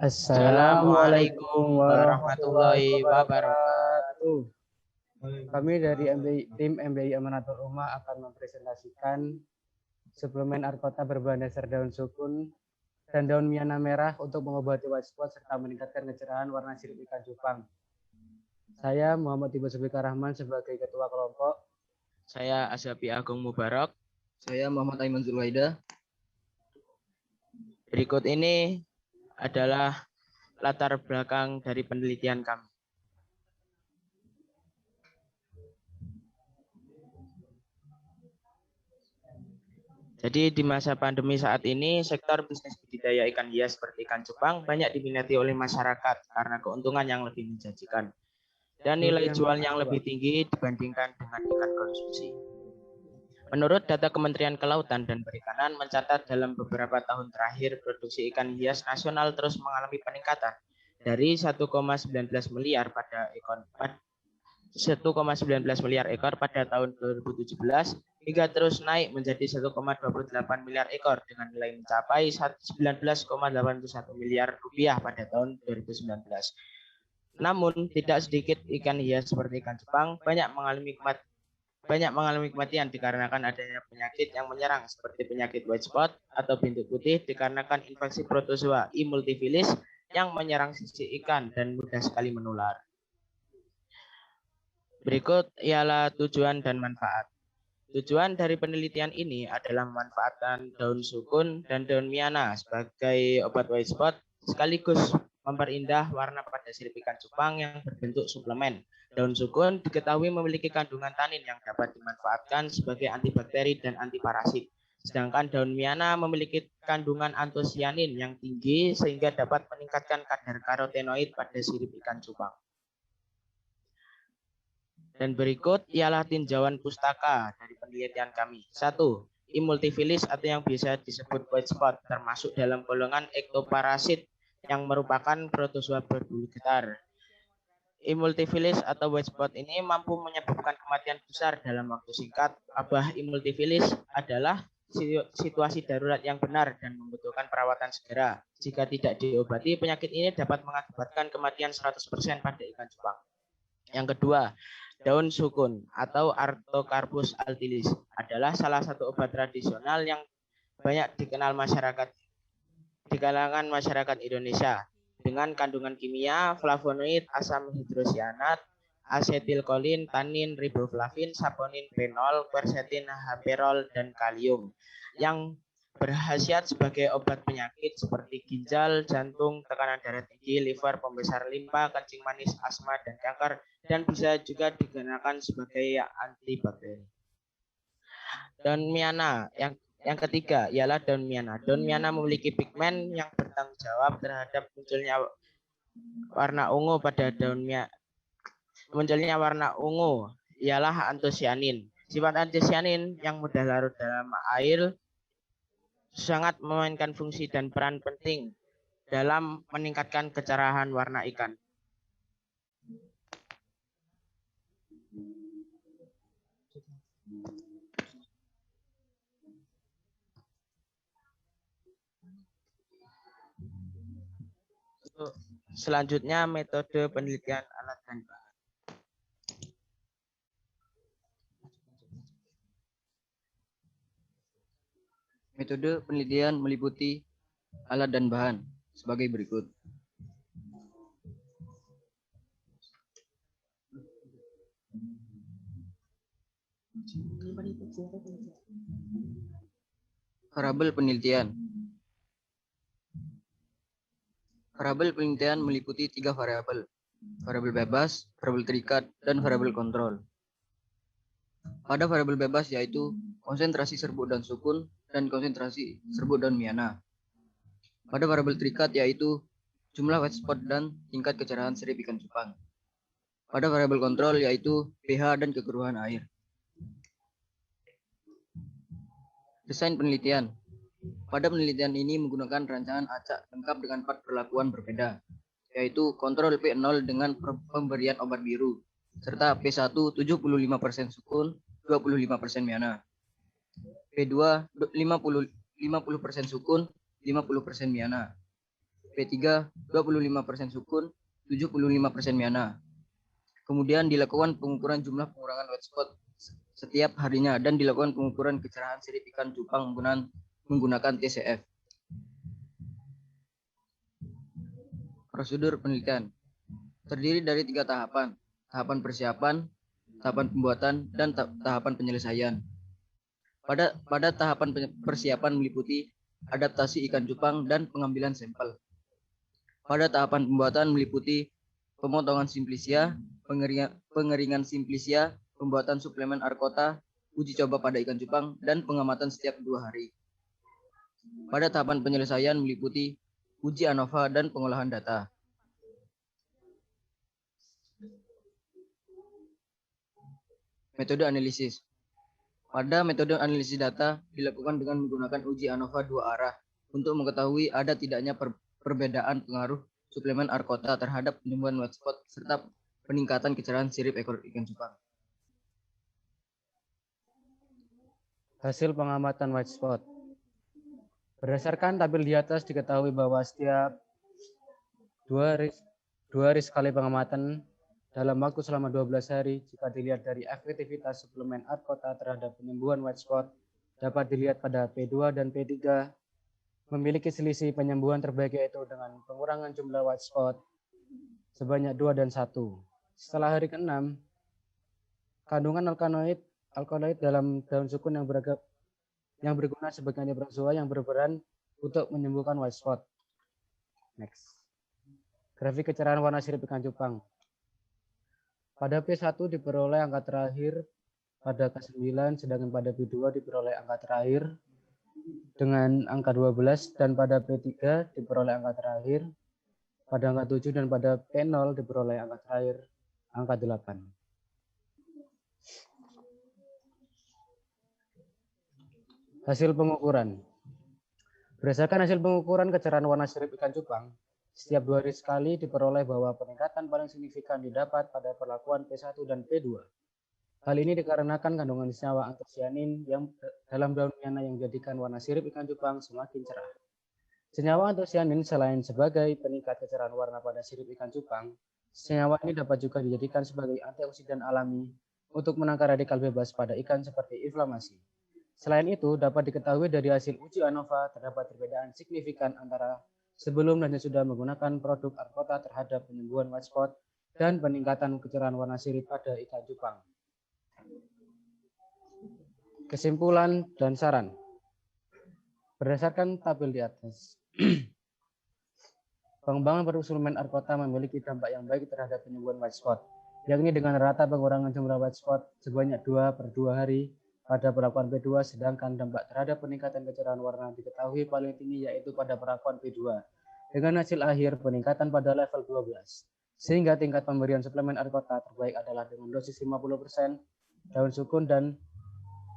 Assalamualaikum warahmatullahi wabarakatuh. Kami dari tim MBI Amanatul Ummah akan mempresentasikan suplemen art kota berbahan dasar daun sukun dan daun miana merah untuk mengobati white spot serta meningkatkan kecerahan warna sirip ikan cupang. Saya Muhammad Tiba Subika Rahman sebagai ketua kelompok. Saya Asyafi Agung Mubarak. Saya Muhammad Aiman Zulwaida. Berikut ini adalah latar belakang dari penelitian kami. Jadi di masa pandemi saat ini, sektor bisnis budidaya ikan hias seperti ikan cupang banyak diminati oleh masyarakat karena keuntungan yang lebih menjanjikan dan nilai jual yang lebih tinggi dibandingkan dengan ikan konsumsi. Menurut data Kementerian Kelautan dan Perikanan mencatat dalam beberapa tahun terakhir produksi ikan hias nasional terus mengalami peningkatan dari 1,19 miliar ekor pada tahun 2017 hingga terus naik menjadi 1,28 miliar ekor dengan nilai mencapai 19,81 miliar rupiah pada tahun 2019. Namun tidak sedikit ikan hias seperti ikan cupang banyak mengalami kematian dikarenakan adanya penyakit yang menyerang seperti penyakit white spot atau bintik putih dikarenakan infeksi protozoa E. multifilis yang menyerang sisi ikan dan mudah sekali menular. Berikut ialah tujuan dan manfaat. Tujuan dari penelitian ini adalah memanfaatkan daun sukun dan daun miana sebagai obat white spot sekaligus memperindah warna pada sirip ikan cupang yang berbentuk suplemen. Daun sukun diketahui memiliki kandungan tanin yang dapat dimanfaatkan sebagai antibakteri dan antiparasit. Sedangkan daun miana memiliki kandungan antosianin yang tinggi sehingga dapat meningkatkan kadar karotenoid pada sirip ikan cupang. Dan berikut ialah tinjauan pustaka dari penelitian kami. 1. E. multifilis atau yang biasa disebut white spot termasuk dalam golongan ektoparasit yang merupakan protozoa berbulu getar. E. multifilis atau white spot ini mampu menyebabkan kematian besar dalam waktu singkat. Wabah E. multifilis adalah situasi darurat yang benar dan membutuhkan perawatan segera. Jika tidak diobati, penyakit ini dapat mengakibatkan kematian 100% pada ikan cupang. Yang kedua, daun sukun atau Artocarpus altilis adalah salah satu obat tradisional yang banyak dikenal di kalangan masyarakat Indonesia dengan kandungan kimia, flavonoid, asam hidrosianat, asetilkolin, tanin, riboflavin, saponin, fenol, quercetin, haperol, dan kalium yang berkhasiat sebagai obat penyakit seperti ginjal, jantung, tekanan darah tinggi, liver, pembesar limpa, kencing manis, asma, dan kanker, dan bisa juga digunakan sebagai antibakteri. Daun miana Yang ketiga ialah daun miana. Daun miana memiliki pigmen yang bertanggung jawab terhadap munculnya warna ungu pada daun miana. Munculnya warna ungu ialah antosianin. Sifat antosianin yang mudah larut dalam air sangat memainkan fungsi dan peran penting dalam meningkatkan kecerahan warna ikan. Selanjutnya metode penelitian alat dan bahan. Metode penelitian meliputi alat dan bahan sebagai berikut. Variabel penelitian. Variabel penelitian meliputi 3 variabel. Variabel bebas, variabel terikat, dan variabel kontrol. Pada variabel bebas yaitu konsentrasi serbuk dan sukun dan konsentrasi serbuk dan miana. Pada variabel terikat yaitu jumlah white spot dan tingkat kecerahan sirip ikan cupang. Pada variabel kontrol yaitu pH dan kekeruhan air. Desain penelitian. Pada penelitian ini menggunakan rancangan acak lengkap dengan 4 perlakuan berbeda, yaitu kontrol P0 dengan pemberian obat biru, serta P1 75% sukun, 25% miana. P2 50% sukun, 50% miana. P3 25% sukun, 75% miana. Kemudian dilakukan pengukuran jumlah pengurangan white spot setiap harinya dan dilakukan pengukuran kecerahan sirip ikan cupang menggunakan TCF. Prosedur penelitian terdiri dari 3 tahapan: tahapan persiapan, tahapan pembuatan, dan tahapan penyelesaian. Pada tahapan persiapan meliputi adaptasi ikan cupang dan pengambilan sampel. Pada tahapan pembuatan meliputi pemotongan simplisia, pengeringan simplisia, pembuatan suplemen arkota, uji coba pada ikan cupang, dan pengamatan setiap 2 hari. Pada tahapan penyelesaian meliputi uji ANOVA dan pengolahan data. Metode analisis. Pada metode analisis data dilakukan dengan menggunakan uji ANOVA 2 arah untuk mengetahui ada tidaknya perbedaan pengaruh suplemen arkota terhadap penyembuhan white spot serta peningkatan kecerahan sirip ekor ikan cupang. Hasil pengamatan white spot. Berdasarkan tabel di atas diketahui bahwa setiap 2 hari sekali pengamatan dalam waktu selama 12 hari, jika dilihat dari efektivitas suplemen arkota terhadap penyembuhan white spot, dapat dilihat pada P2 dan P3 memiliki selisih penyembuhan terbaik yaitu dengan pengurangan jumlah white spot sebanyak 2 dan 1. Setelah hari ke-6, kandungan alkaloid dalam daun sukun yang berguna sebagai antiproxua yang berperan untuk menyembuhkan white spot. Next. Grafik kecerahan warna sirip ikan cupang. Pada P1 diperoleh angka terakhir pada K9, sedangkan pada P2 diperoleh angka terakhir dengan angka 12, dan pada P3 diperoleh angka terakhir pada angka 7, dan pada P0 diperoleh angka terakhir angka 8. Hasil pengukuran. Berdasarkan hasil pengukuran kecerahan warna sirip ikan cupang, setiap 2 hari sekali diperoleh bahwa peningkatan paling signifikan didapat pada perlakuan P1 dan P2. Hal ini dikarenakan kandungan senyawa antosianin yang dalam daun miana yang menjadikan warna sirip ikan cupang semakin cerah. Senyawa antosianin selain sebagai peningkat kecerahan warna pada sirip ikan cupang, senyawa ini dapat juga dijadikan sebagai antioksidan alami untuk menangkal radikal bebas pada ikan seperti inflamasi. Selain itu, dapat diketahui dari hasil uji ANOVA terdapat perbedaan signifikan antara sebelum dan sesudah menggunakan produk arkota terhadap penyembuhan white spot dan peningkatan kecerahan warna sirip pada ikan cupang. Kesimpulan dan saran. Berdasarkan tabel di atas, pengembangan produk suplemen arkota memiliki dampak yang baik terhadap penyembuhan white spot, yakni dengan rata pengurangan jumlah white spot sebanyak 2 per 2 hari pada perlakuan P2, sedangkan dampak terhadap peningkatan kecerahan warna diketahui paling tinggi yaitu pada perlakuan P2, dengan hasil akhir peningkatan pada level 12. Sehingga tingkat pemberian suplemen air kota terbaik adalah dengan dosis 50%, daun sukun dan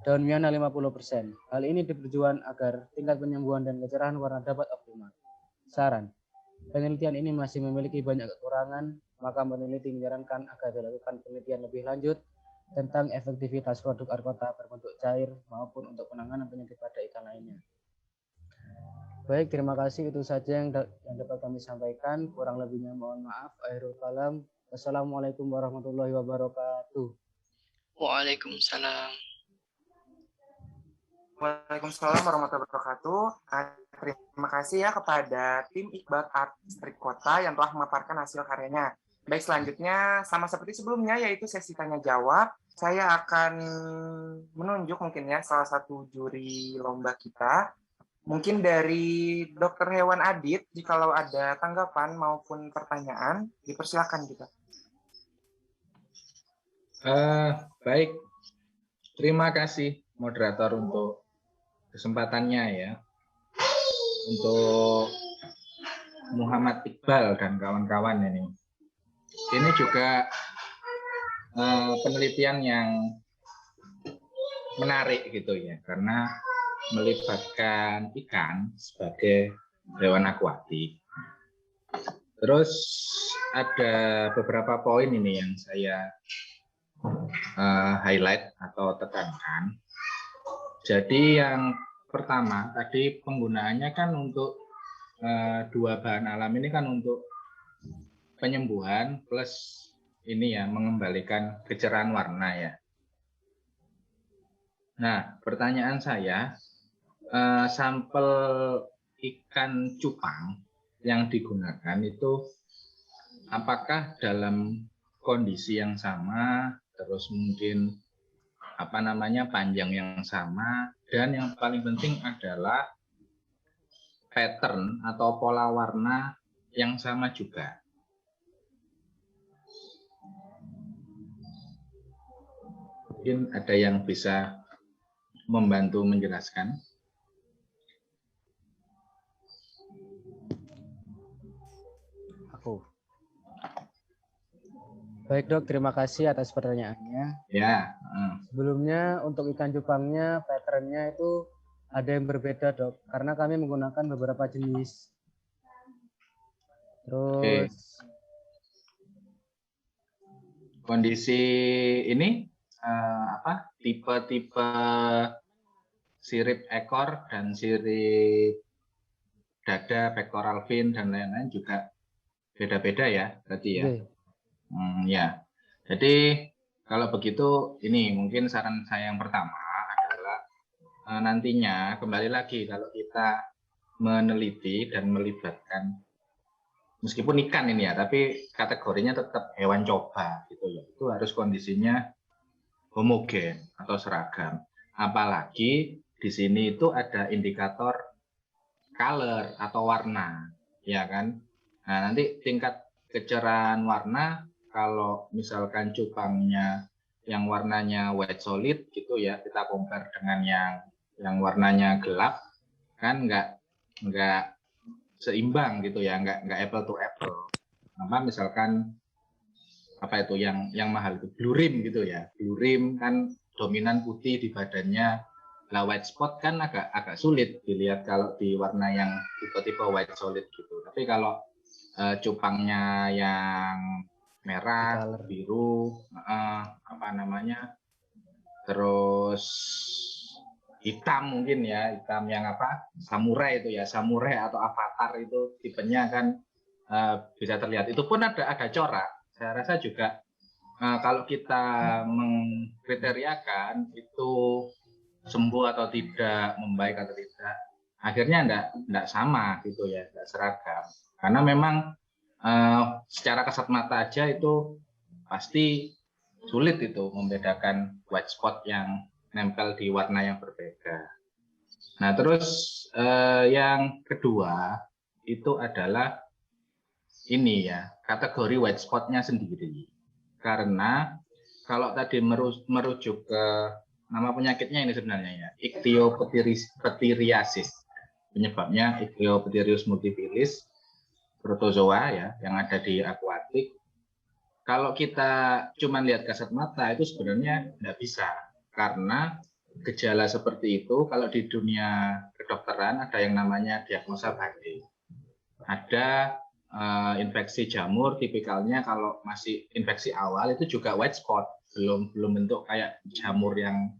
daun miana 50%. Hal ini bertujuan agar tingkat penyembuhan dan kecerahan warna dapat optimal. Saran, penelitian ini masih memiliki banyak kekurangan, maka peneliti menyarankan agar dilakukan penelitian lebih lanjut tentang efektivitas produk air kota berbentuk cair maupun untuk penanganan penyakit pada ikan lainnya. Baik, terima kasih. Itu saja yang dapat kami sampaikan. Kurang lebihnya mohon maaf. Akhirul kalam. Wassalamualaikum warahmatullahi wabarakatuh. Waalaikumsalam. Waalaikumsalam warahmatullahi wabarakatuh. Terima kasih ya kepada tim Iqbal Art Distrik Kota yang telah memaparkan hasil karyanya. Baik, selanjutnya sama seperti sebelumnya, yaitu sesi tanya jawab. Saya akan menunjuk mungkin ya salah satu juri lomba kita. Mungkin dari Dr. Hewan Adit, jikalau ada tanggapan maupun pertanyaan, dipersilakan kita. Baik, terima kasih moderator untuk kesempatannya ya. Untuk Muhammad Iqbal dan kawan-kawan ini. Ini juga penelitian yang menarik gitu ya, karena melibatkan ikan sebagai hewan akuatik. Terus ada beberapa poin ini yang saya highlight atau tekankan. Jadi yang pertama tadi penggunaannya kan untuk dua bahan alam ini kan untuk penyembuhan plus ini ya mengembalikan kecerahan warna ya. Nah, pertanyaan saya, sampel ikan cupang yang digunakan itu apakah dalam kondisi yang sama, terus mungkin apa namanya panjang yang sama, dan yang paling penting adalah pattern atau pola warna yang sama juga. Mungkin ada yang bisa membantu menjelaskan. Aku. Baik dok, terima kasih atas pertanyaannya. Ya. Sebelumnya untuk ikan cupangnya, patternnya itu ada yang berbeda dok, karena kami menggunakan beberapa jenis. Terus kondisi ini tipe-tipe sirip ekor dan sirip dada, pectoral fin dan lain-lain juga beda-beda ya, berarti ya. Ya. Jadi kalau begitu ini mungkin saran saya yang pertama adalah nantinya kembali lagi kalau kita meneliti dan melibatkan meskipun ikan ini ya, tapi kategorinya tetap hewan coba gitu ya. Itu harus kondisinya homogen atau seragam. Apalagi di sini itu ada indikator color atau warna, ya kan? Nah, nanti tingkat kecerahan warna kalau misalkan cupangnya yang warnanya white solid gitu ya, kita compare dengan yang warnanya gelap kan nggak seimbang gitu ya, nggak apple to apple. Apa misalkan apa itu yang mahal itu blue rim gitu ya, blue rim kan dominan putih di badannya, lah white spot kan agak sulit dilihat kalau di warna yang tipe-tipe white solid gitu. Tapi kalau cupangnya yang merah, biru, apa namanya, terus hitam mungkin ya, hitam yang apa samurai itu ya, samurai atau avatar itu tipenya kan bisa terlihat. Itu pun ada corak. Saya rasa juga kalau kita mengkriteriakan itu sembuh atau tidak, membaik atau tidak, akhirnya enggak sama gitu ya, enggak seragam. Karena memang secara kasat mata aja itu pasti sulit itu membedakan white spot yang nempel di warna yang berbeda. Nah, terus yang kedua itu adalah ini ya, kategori white spotnya sendiri. Karena kalau tadi merujuk ke nama penyakitnya ini sebenarnya ya, Ichthyoptiriasis. Penyebabnya Ichthyopterius multifilis protozoa ya, yang ada di akuatik. Kalau kita cuma lihat kasat mata itu sebenarnya tidak bisa, karena gejala seperti itu kalau di dunia kedokteran ada yang namanya diagnosa BADE. Ada infeksi jamur, tipikalnya kalau masih infeksi awal itu juga white spot, belum bentuk kayak jamur yang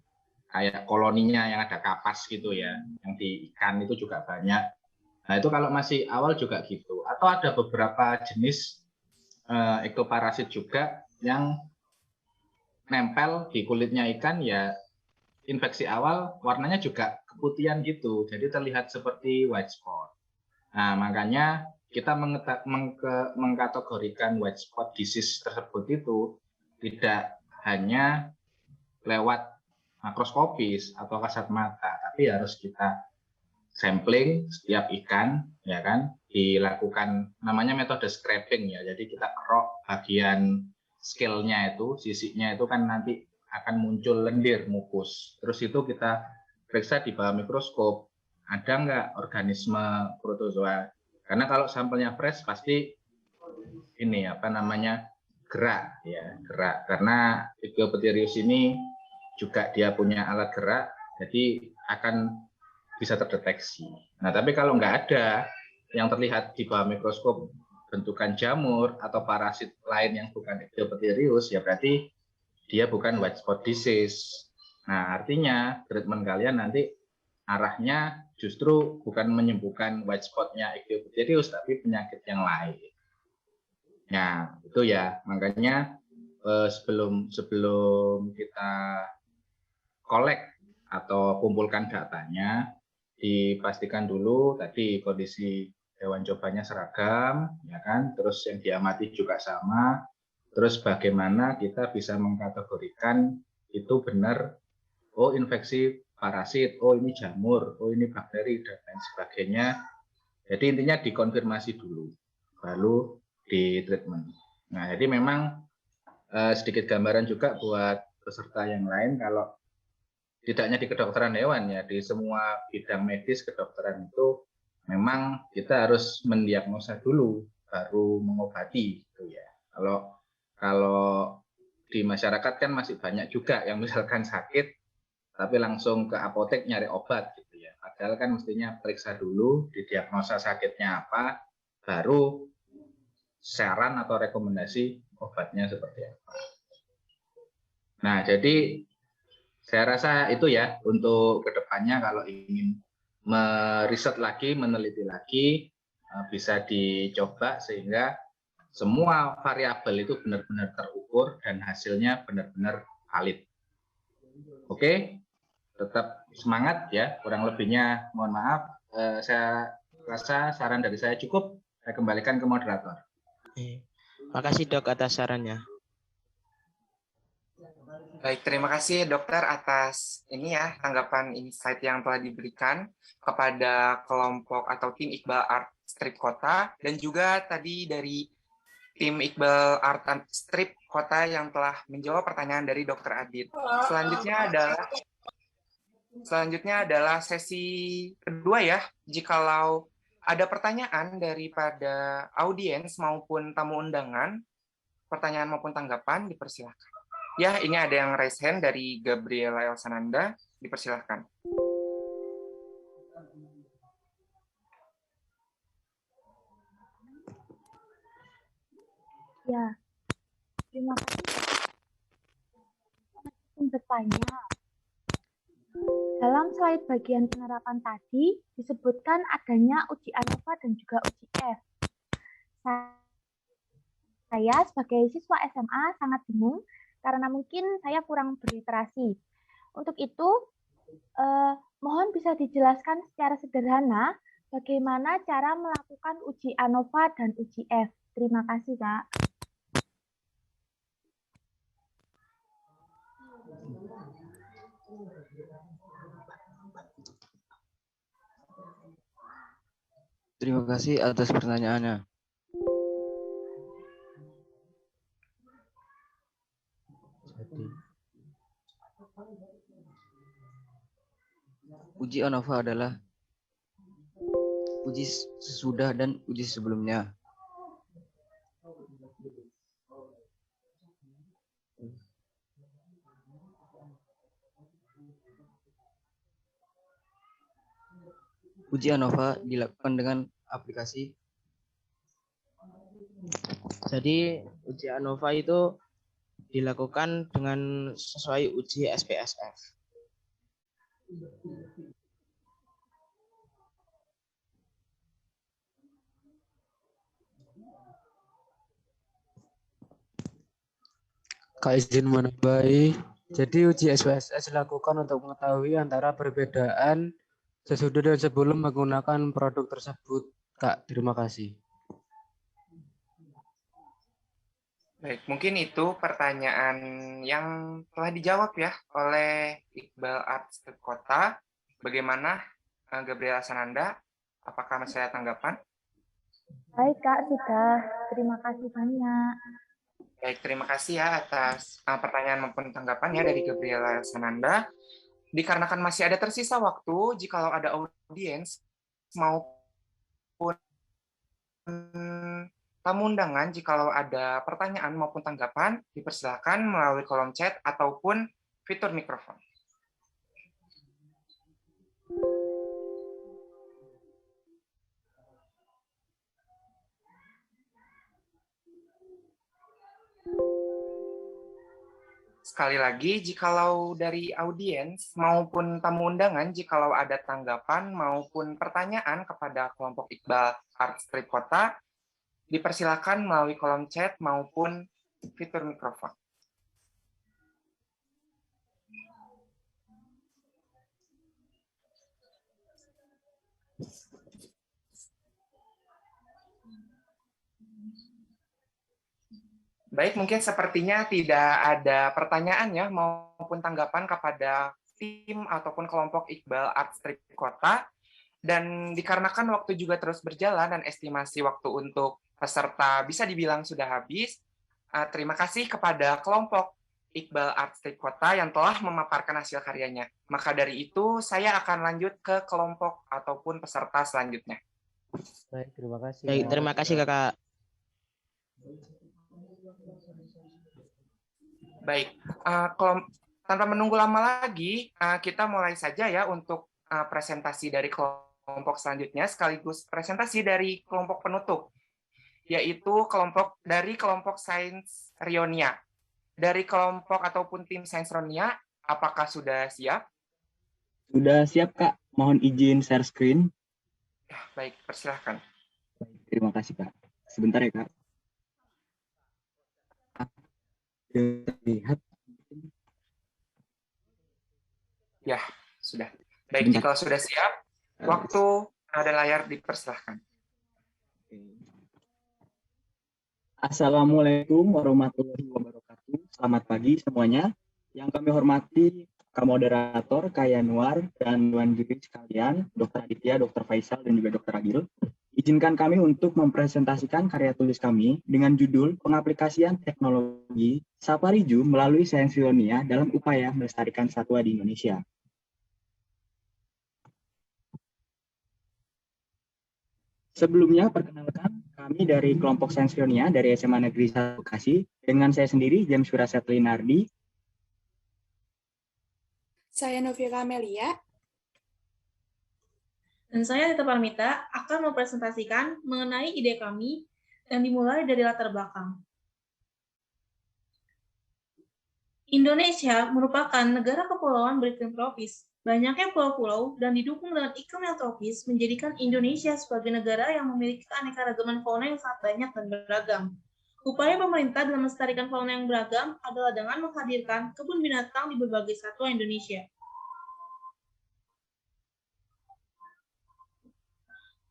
kayak koloninya yang ada kapas gitu ya, yang di ikan itu juga banyak. Nah itu kalau masih awal juga gitu. Atau ada beberapa jenis ektoparasit juga yang nempel di kulitnya ikan ya, infeksi awal warnanya juga keputihan gitu, jadi terlihat seperti white spot. Nah makanya kita mengkategorikan white spot disease tersebut itu tidak hanya lewat makroskopis atau kasat mata, tapi harus kita sampling setiap ikan, ya kan, dilakukan namanya metode scraping ya. Jadi kita kerok bagian scale-nya itu, sisinya itu kan nanti akan muncul lendir mukus. Terus itu kita periksa di bawah mikroskop, ada nggak organisme protozoa. Karena kalau sampelnya fresh pasti ini apa namanya gerak ya, gerak. Karena Ichthyopterius ini juga dia punya alat gerak, jadi akan bisa terdeteksi. Nah, tapi kalau nggak ada yang terlihat di bawah mikroskop bentukan jamur atau parasit lain yang bukan Ichthyopterius, ya berarti dia bukan white spot disease. Nah, artinya treatment kalian nanti arahnya justru bukan menyembuhkan white spot-nya Ichthyopterius, tapi penyakit yang lain. Nah, itu ya, makanya sebelum kita collect atau kumpulkan datanya, dipastikan dulu tadi kondisi hewan cobanya seragam, ya kan? Terus yang diamati juga sama. Terus bagaimana kita bisa mengkategorikan itu benar, oh infeksi parasit, oh ini jamur, oh ini bakteri dan lain sebagainya. Jadi intinya dikonfirmasi dulu, baru di treatment. Nah, jadi memang sedikit gambaran juga buat peserta yang lain, kalau tidak hanya di kedokteran hewan ya, di semua bidang medis kedokteran itu memang kita harus mendiagnosa dulu baru mengobati gitu ya. Kalau di masyarakat kan masih banyak juga yang misalkan sakit tapi langsung ke apotek nyari obat gitu ya. Padahal kan mestinya periksa dulu, didiagnosa sakitnya apa, baru saran atau rekomendasi obatnya seperti apa. Nah, jadi saya rasa itu ya untuk kedepannya kalau ingin meriset lagi, meneliti lagi, bisa dicoba sehingga semua variabel itu benar-benar terukur dan hasilnya benar-benar valid. Oke, tetap semangat ya. Kurang lebihnya mohon maaf. Saya rasa saran dari saya cukup. Saya kembalikan ke moderator. Makasih dok atas sarannya. Baik, terima kasih dokter atas ini ya tanggapan insight yang telah diberikan kepada kelompok atau tim Iqbal Art Strip Kota dan juga tadi dari tim Iqbal Art and Strip Kota yang telah menjawab pertanyaan dari Dr. Adit. Selanjutnya adalah sesi kedua ya. Jikalau ada pertanyaan daripada audiens maupun tamu undangan, pertanyaan maupun tanggapan dipersilakan. Ya, ini ada yang raise hand dari Gabriela Elsananda, dipersilakan. Ya, terima kasih. Bertanya, dalam slide bagian penerapan tadi disebutkan adanya uji ANOVA dan juga uji F. Saya sebagai siswa SMA sangat bingung karena mungkin saya kurang berliterasi. Untuk itu, mohon bisa dijelaskan secara sederhana bagaimana cara melakukan uji ANOVA dan uji F. Terima kasih, Kak. Terima kasih atas pertanyaannya. Uji ANOVA adalah uji sesudah dan uji sebelumnya. Uji ANOVA dilakukan dengan aplikasi. Jadi uji ANOVA itu dilakukan dengan sesuai uji SPSF. Kak izin menambahi, jadi uji SPSS dilakukan untuk mengetahui antara perbedaan sesudah dan sebelum menggunakan produk tersebut. Kak, terima kasih. Baik, mungkin itu pertanyaan yang telah dijawab ya oleh Iqbal Arts Kota. Bagaimana Gabriela Sananda? Apakah masih ada tanggapan? Baik Kak, sudah. Terima kasih banyak. Baik, terima kasih ya atas pertanyaan maupun tanggapannya dari Gabriela Sananda. Dikarenakan masih ada tersisa waktu, jikalau ada audiens maupun tamu undangan, jikalau ada pertanyaan maupun tanggapan, dipersilakan melalui kolom chat ataupun fitur mikrofon. Sekali lagi, jikalau dari audiens maupun tamu undangan, jikalau ada tanggapan maupun pertanyaan kepada kelompok Iqbal Arts Trip Kota, dipersilakan melalui kolom chat maupun fitur mikrofon. Baik, mungkin sepertinya tidak ada pertanyaan ya maupun tanggapan kepada tim ataupun kelompok Iqbal Arts Trip Kota. Dan dikarenakan waktu juga terus berjalan dan estimasi waktu untuk peserta bisa dibilang sudah habis, terima kasih kepada kelompok Iqbal Arts Trip Kota yang telah memaparkan hasil karyanya. Maka dari itu, saya akan lanjut ke kelompok ataupun peserta selanjutnya. Baik, terima kasih. Baik, terima kasih Kakak. Baik, tanpa menunggu lama lagi, kita mulai saja ya untuk presentasi dari kelompok selanjutnya, sekaligus presentasi dari kelompok penutup, yaitu kelompok Sains Rionia. Dari kelompok ataupun tim Sains Rionia, apakah sudah siap? Sudah siap, Kak. Mohon izin share screen. Baik, persilahkan. Terima kasih, Kak. Sebentar ya, Kak. Lihat. Ya, sudah. Baik, jika sudah siap, waktu ada layar dipersilahkan. Assalamualaikum warahmatullahi wabarakatuh. Selamat pagi semuanya. Yang kami hormati Kak Moderator, Kak Yanuar, dan Tuan Juri sekalian, Dr. Aditya, Dr. Faisal, dan juga Dr. Agil. Izinkan kami untuk mempresentasikan karya tulis kami dengan judul Pengaplikasian Teknologi Sapariju melalui Sains Rionia dalam upaya melestarikan satwa di Indonesia. Sebelumnya, perkenalkan kami dari kelompok Sains Rionia dari SMA Negeri 1 Bekasi. Dengan saya sendiri, James Firasat Linardi. Saya Novia Amelia. Dan saya Tita Parmita akan mempresentasikan mengenai ide kami yang dimulai dari latar belakang. Indonesia merupakan negara kepulauan beriklim tropis. Banyaknya pulau-pulau dan didukung dengan iklim yang tropis menjadikan Indonesia sebagai negara yang memiliki keanekaragaman fauna yang sangat banyak dan beragam. Upaya pemerintah dalam melestarikan fauna yang beragam adalah dengan menghadirkan kebun binatang di berbagai satwa Indonesia.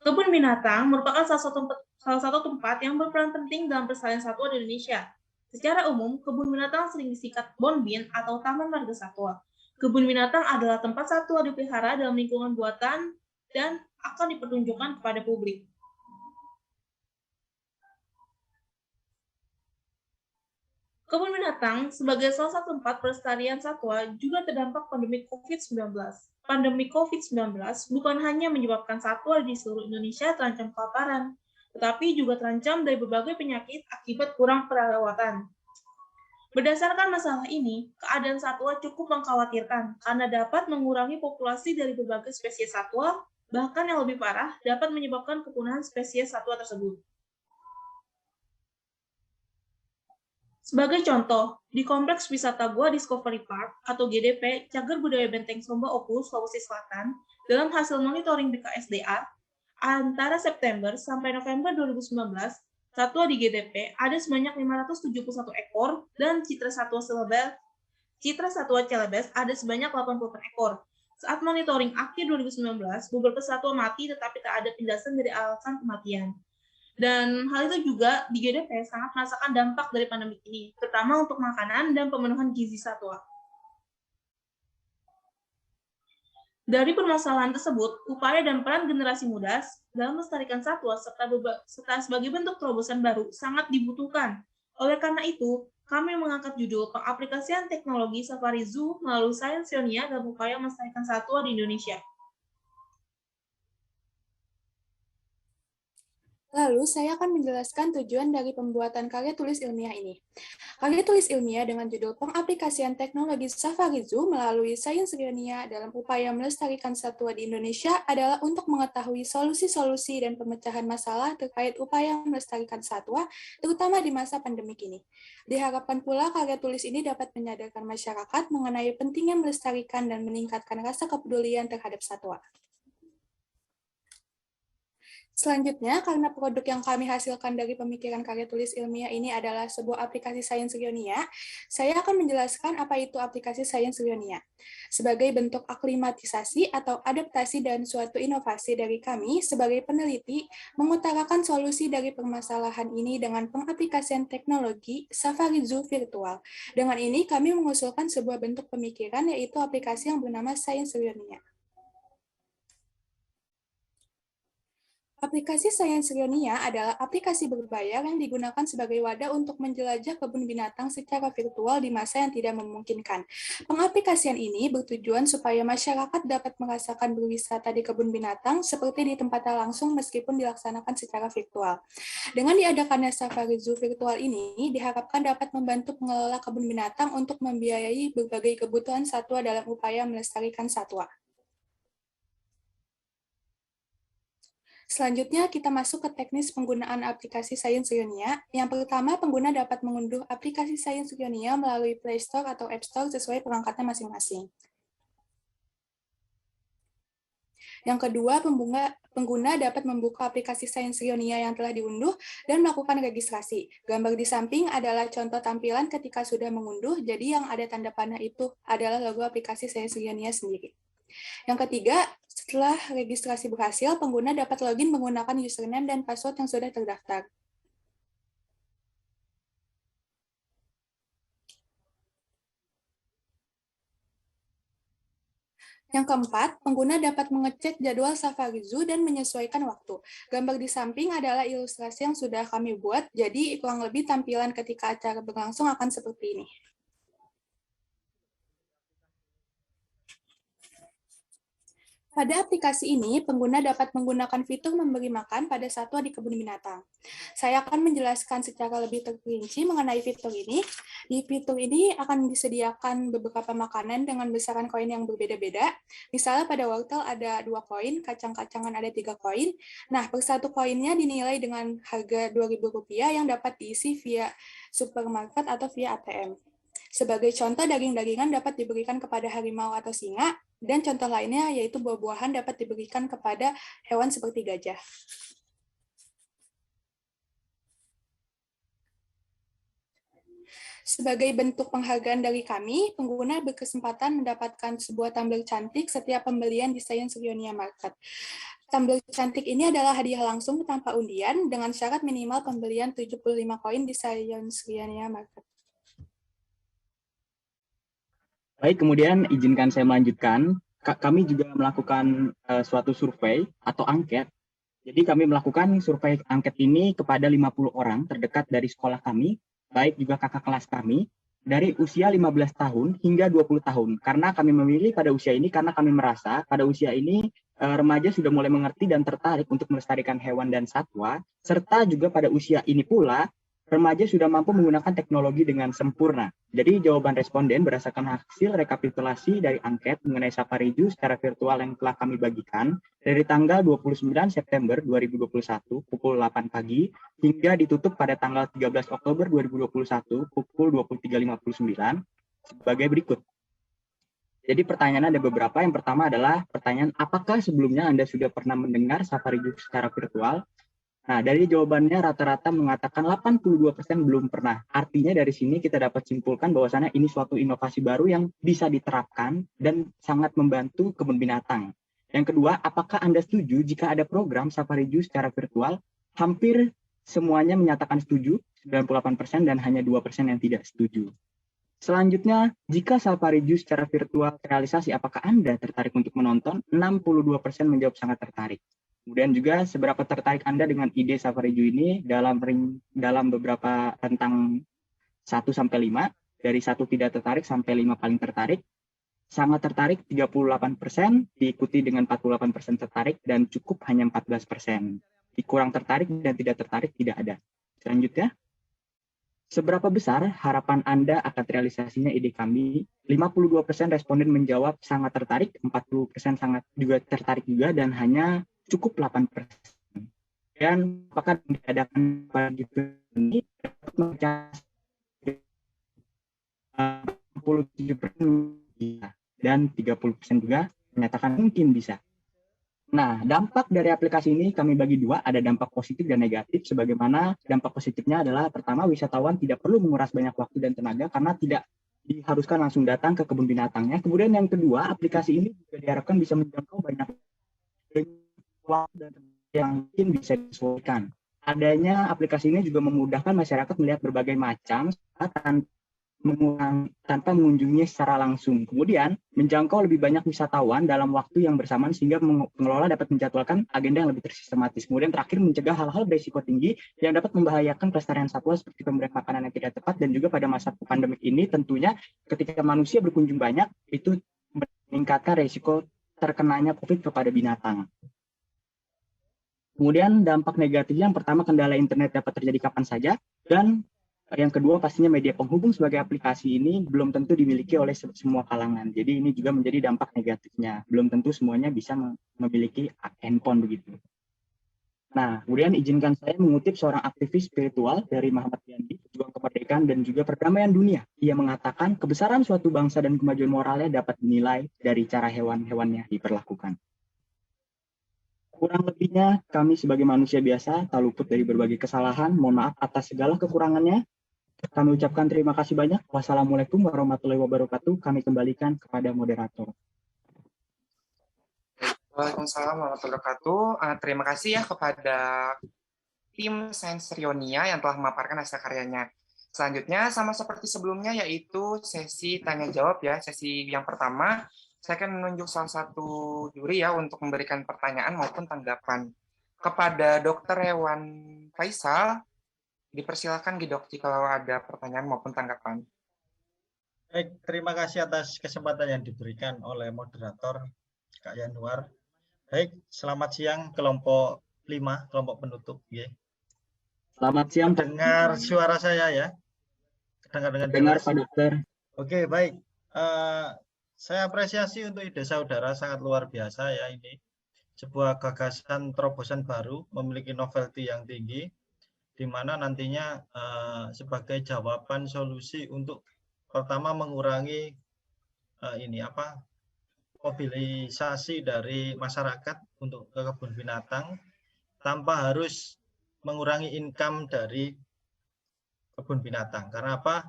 Kebun binatang merupakan salah satu tempat yang berperan penting dalam pelestarian satwa di Indonesia. Secara umum, kebun binatang sering disingkat Bonbin atau Taman Marga Satwa. Kebun binatang adalah tempat satwa dipelihara dalam lingkungan buatan dan akan dipertunjukkan kepada publik. Kebun binatang sebagai salah satu tempat pelestarian satwa juga terdampak pandemi COVID-19. Pandemi COVID-19 bukan hanya menyebabkan satwa di seluruh Indonesia terancam kelaparan, tetapi juga terancam dari berbagai penyakit akibat kurang perawatan. Berdasarkan masalah ini, keadaan satwa cukup mengkhawatirkan karena dapat mengurangi populasi dari berbagai spesies satwa, bahkan yang lebih parah dapat menyebabkan kepunahan spesies satwa tersebut. Sebagai contoh, di Kompleks Wisata Goa Discovery Park atau GDP, Cagar Budaya Benteng Somba Opu, Sulawesi Selatan, dalam hasil monitoring BKSDA, antara September sampai November 2019, satwa di GDP ada sebanyak 571 ekor dan citra satwa celebes ada sebanyak 80 ekor. Saat monitoring akhir 2019, beberapa satwa mati tetapi tak ada penjelasan dari alasan kematian. Dan hal itu juga di GDP sangat merasakan dampak dari pandemi ini, terutama untuk makanan dan pemenuhan gizi satwa. Dari permasalahan tersebut, upaya dan peran generasi muda dalam melestarikan satwa serta sebagai bentuk terobosan baru sangat dibutuhkan. Oleh karena itu, kami mengangkat judul Pengaplikasian Teknologi Safari Zoo melalui Sains Sionia dalam upaya melestarikan satwa di Indonesia. Lalu, saya akan menjelaskan tujuan dari pembuatan karya tulis ilmiah ini. Karya tulis ilmiah dengan judul Pengaplikasian Teknologi Safari Zoo melalui Sains Sionia dalam upaya melestarikan satwa di Indonesia adalah untuk mengetahui solusi-solusi dan pemecahan masalah terkait upaya melestarikan satwa, terutama di masa pandemi ini. Diharapkan pula karya tulis ini dapat menyadarkan masyarakat mengenai pentingnya melestarikan dan meningkatkan rasa kepedulian terhadap satwa. Selanjutnya, karena produk yang kami hasilkan dari pemikiran karya tulis ilmiah ini adalah sebuah aplikasi Sains Sionia, saya akan menjelaskan apa itu aplikasi Sains Sionia. Sebagai bentuk aklimatisasi atau adaptasi dan suatu inovasi dari kami sebagai peneliti, mengutarakan solusi dari permasalahan ini dengan pengaplikasian teknologi Safari Zoo virtual. Dengan ini, kami mengusulkan sebuah bentuk pemikiran yaitu aplikasi yang bernama Sains Sionia. Aplikasi Sains Sionia adalah aplikasi berbayar yang digunakan sebagai wadah untuk menjelajah kebun binatang secara virtual di masa yang tidak memungkinkan. Pengaplikasian ini bertujuan supaya masyarakat dapat merasakan berwisata di kebun binatang seperti di tempatnya langsung meskipun dilaksanakan secara virtual. Dengan diadakannya Safari Zoo virtual ini, diharapkan dapat membantu pengelola kebun binatang untuk membiayai berbagai kebutuhan satwa dalam upaya melestarikan satwa. Selanjutnya, kita masuk ke teknis penggunaan aplikasi Sains Sionia. Yang pertama, pengguna dapat mengunduh aplikasi Sains Sionia melalui Play Store atau App Store sesuai perangkatnya masing-masing. Yang kedua, pengguna dapat membuka aplikasi Sains Sionia yang telah diunduh dan melakukan registrasi. Gambar di samping adalah contoh tampilan ketika sudah mengunduh, jadi yang ada tanda panah itu adalah logo aplikasi Sains Sionia sendiri. Yang ketiga, setelah registrasi berhasil, pengguna dapat login menggunakan username dan password yang sudah terdaftar. Yang keempat, pengguna dapat mengecek jadwal Safari Zoo dan menyesuaikan waktu. Gambar di samping adalah ilustrasi yang sudah kami buat, jadi kurang lebih tampilan ketika acara berlangsung akan seperti ini. Pada aplikasi ini, pengguna dapat menggunakan fitur memberi makan pada satwa di kebun binatang. Saya akan menjelaskan secara lebih terperinci mengenai fitur ini. Di fitur ini akan disediakan beberapa makanan dengan besaran koin yang berbeda-beda. Misalnya pada wortel ada 2 koin, kacang-kacangan ada 3 koin. Nah, per satu koinnya dinilai dengan harga Rp2.000 yang dapat diisi via supermarket atau via ATM. Sebagai contoh, daging-dagingan dapat diberikan kepada harimau atau singa, dan contoh lainnya yaitu buah-buahan dapat diberikan kepada hewan seperti gajah. Sebagai bentuk penghargaan dari kami, pengguna berkesempatan mendapatkan sebuah tumbler cantik setiap pembelian di Sains Sionia Market. Tumbler cantik ini adalah hadiah langsung tanpa undian dengan syarat minimal pembelian 75 koin di Sains Sionia Market. Baik, kemudian izinkan saya melanjutkan. Kami juga melakukan suatu survei atau angket. Jadi kami melakukan survei angket ini kepada 50 orang terdekat dari sekolah kami baik juga kakak kelas kami, dari usia 15 tahun hingga 20 tahun. Karena kami memilih pada usia ini karena kami merasa pada usia ini remaja sudah mulai mengerti dan tertarik untuk melestarikan hewan dan satwa, serta juga pada usia ini pula remaja sudah mampu menggunakan teknologi dengan sempurna. Jadi jawaban responden berdasarkan hasil rekapitulasi dari angket mengenai Safari Zoo secara virtual yang telah kami bagikan dari tanggal 29 September 2021 pukul 8 pagi hingga ditutup pada tanggal 13 Oktober 2021 pukul 23.59 sebagai berikut. Jadi pertanyaan ada beberapa. Yang pertama adalah pertanyaan, apakah sebelumnya Anda sudah pernah mendengar Safari Zoo secara virtual? Nah, dari jawabannya rata-rata mengatakan 82% belum pernah. Artinya dari sini kita dapat simpulkan bahwasannya ini suatu inovasi baru yang bisa diterapkan dan sangat membantu kebun binatang. Yang kedua, apakah Anda setuju jika ada program Safari Zoo secara virtual? Hampir semuanya menyatakan setuju, 98%, dan hanya 2% yang tidak setuju. Selanjutnya, jika Safari Zoo secara virtual terrealisasi, apakah Anda tertarik untuk menonton? 62% menjawab sangat tertarik. Kemudian juga seberapa tertarik Anda dengan ide Safari Zoo ini dalam beberapa rentang 1-5, dari 1 tidak tertarik sampai 5 paling tertarik. Sangat tertarik 38%, diikuti dengan 48% tertarik, dan cukup hanya 14%. Kurang tertarik dan tidak tertarik tidak ada. Selanjutnya, seberapa besar harapan Anda akan realisasinya ide kami? 52% responden menjawab sangat tertarik, 40% sangat juga tertarik juga, dan hanya cukup 8%. Dan apakah diadakan pagi ini dapat mencapai 67% bisa, dan 30% juga menyatakan mungkin bisa. Nah, dampak dari aplikasi ini kami bagi dua, ada dampak positif dan negatif. Sebagaimana dampak positifnya adalah pertama, wisatawan tidak perlu menguras banyak waktu dan tenaga karena tidak diharuskan langsung datang ke kebun binatangnya. Kemudian yang kedua, aplikasi ini juga diharapkan bisa menjangkau banyak waktu dan yang mungkin bisa disesuaikan. Adanya aplikasi ini juga memudahkan masyarakat melihat berbagai macam tanpa mengunjunginya secara langsung. Kemudian menjangkau lebih banyak wisatawan dalam waktu yang bersamaan sehingga pengelola dapat menjadwalkan agenda yang lebih tersistematis. Kemudian terakhir mencegah hal-hal berisiko tinggi yang dapat membahayakan kelestarian satwa seperti pemberian makanan yang tidak tepat, dan juga pada masa pandemik ini tentunya ketika manusia berkunjung banyak itu meningkatkan risiko terkenanya COVID kepada binatang. Kemudian dampak negatifnya yang pertama, kendala internet dapat terjadi kapan saja, dan yang kedua pastinya media penghubung sebagai aplikasi ini belum tentu dimiliki oleh semua kalangan. Jadi ini juga menjadi dampak negatifnya. Belum tentu semuanya bisa memiliki handphone begitu. Nah, kemudian izinkan saya mengutip seorang aktivis spiritual dari Muhammad Gandhi, pejuang kemerdekaan dan juga perdamaian dunia. Ia mengatakan kebesaran suatu bangsa dan kemajuan moralnya dapat dinilai dari cara hewan-hewannya diperlakukan. Kurang lebihnya, kami sebagai manusia biasa tak luput dari berbagai kesalahan. Mohon maaf atas segala kekurangannya. Kami ucapkan terima kasih banyak. Wassalamualaikum warahmatullahi wabarakatuh. Kami kembalikan kepada moderator. Waalaikumsalam warahmatullahi wabarakatuh. Terima kasih ya kepada tim Sensrionia yang telah memaparkan hasil karyanya. Selanjutnya, sama seperti sebelumnya, yaitu sesi tanya-jawab ya. Sesi yang pertama, saya akan menunjuk salah satu juri ya untuk memberikan pertanyaan maupun tanggapan. Kepada Dr. Hewan Faisal, dipersilakan Dok jika ada pertanyaan maupun tanggapan. Baik, terima kasih atas kesempatan yang diberikan oleh moderator Kak Yanuar. Baik, selamat siang kelompok 5, kelompok penutup. Ya. Selamat siang. Dengar suara saya ya? Dengar Pak Dokter. Oke, baik. Saya apresiasi untuk ide saudara, sangat luar biasa ya ini. Sebuah gagasan terobosan baru, memiliki novelty yang tinggi, di mana nantinya sebagai jawaban solusi untuk pertama mengurangi mobilisasi dari masyarakat untuk ke kebun binatang tanpa harus mengurangi income dari kebun binatang. Karena apa?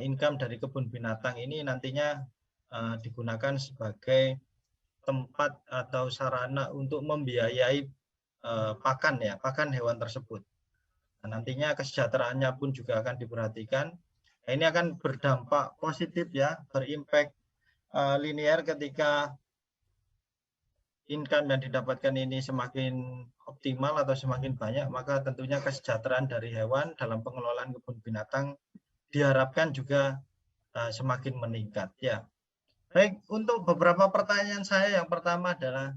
Income dari kebun binatang ini nantinya digunakan sebagai tempat atau sarana untuk membiayai pakan hewan tersebut. Nah, nantinya kesejahteraannya pun juga akan diperhatikan. Nah, ini akan berdampak positif ya, berimpact linear ketika income yang didapatkan ini semakin optimal atau semakin banyak, maka tentunya kesejahteraan dari hewan dalam pengelolaan kebun binatang diharapkan juga semakin meningkat. Ya, baik. Untuk beberapa pertanyaan saya, yang pertama adalah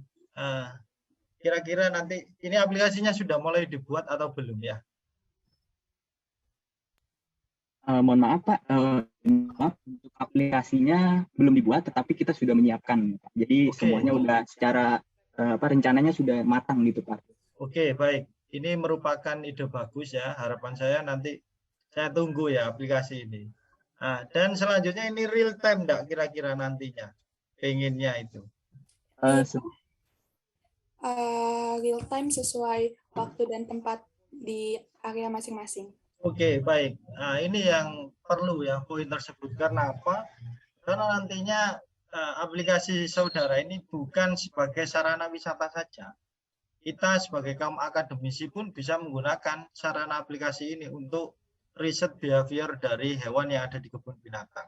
kira-kira nanti ini aplikasinya sudah mulai dibuat atau belum ya? Mohon maaf Pak, untuk aplikasinya belum dibuat, tetapi kita sudah menyiapkan. Jadi semuanya udah secara rencananya sudah matang gitu Pak. Oke, baik. Ini merupakan ide bagus ya. Harapan saya nanti saya tunggu ya aplikasi ini. Nah, dan selanjutnya ini real time enggak kira-kira nantinya? Pengennya itu. Real time sesuai waktu dan tempat di area masing-masing. Oke, baik. Nah, ini yang perlu ya poin tersebut. Karena apa? Karena nantinya aplikasi saudara ini bukan sebagai sarana wisata saja. Kita sebagai kaum akademisi pun bisa menggunakan sarana aplikasi ini untuk riset behavior dari hewan yang ada di kebun binatang.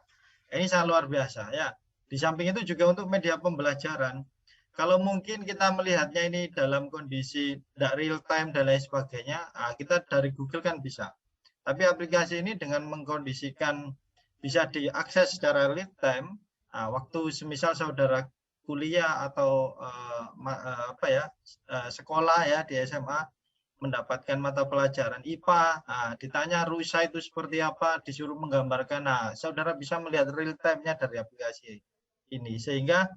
Ini sangat luar biasa ya. Di samping itu juga untuk media pembelajaran. Kalau mungkin kita melihatnya ini dalam kondisi tidak real time dan lain sebagainya, kita dari Google kan bisa. Tapi aplikasi ini dengan mengkondisikan bisa diakses secara real time, waktu semisal saudara kuliah atau sekolah ya di SMA mendapatkan mata pelajaran IPA, ditanya rusa itu seperti apa, disuruh menggambarkan, saudara bisa melihat real time-nya dari aplikasi ini, sehingga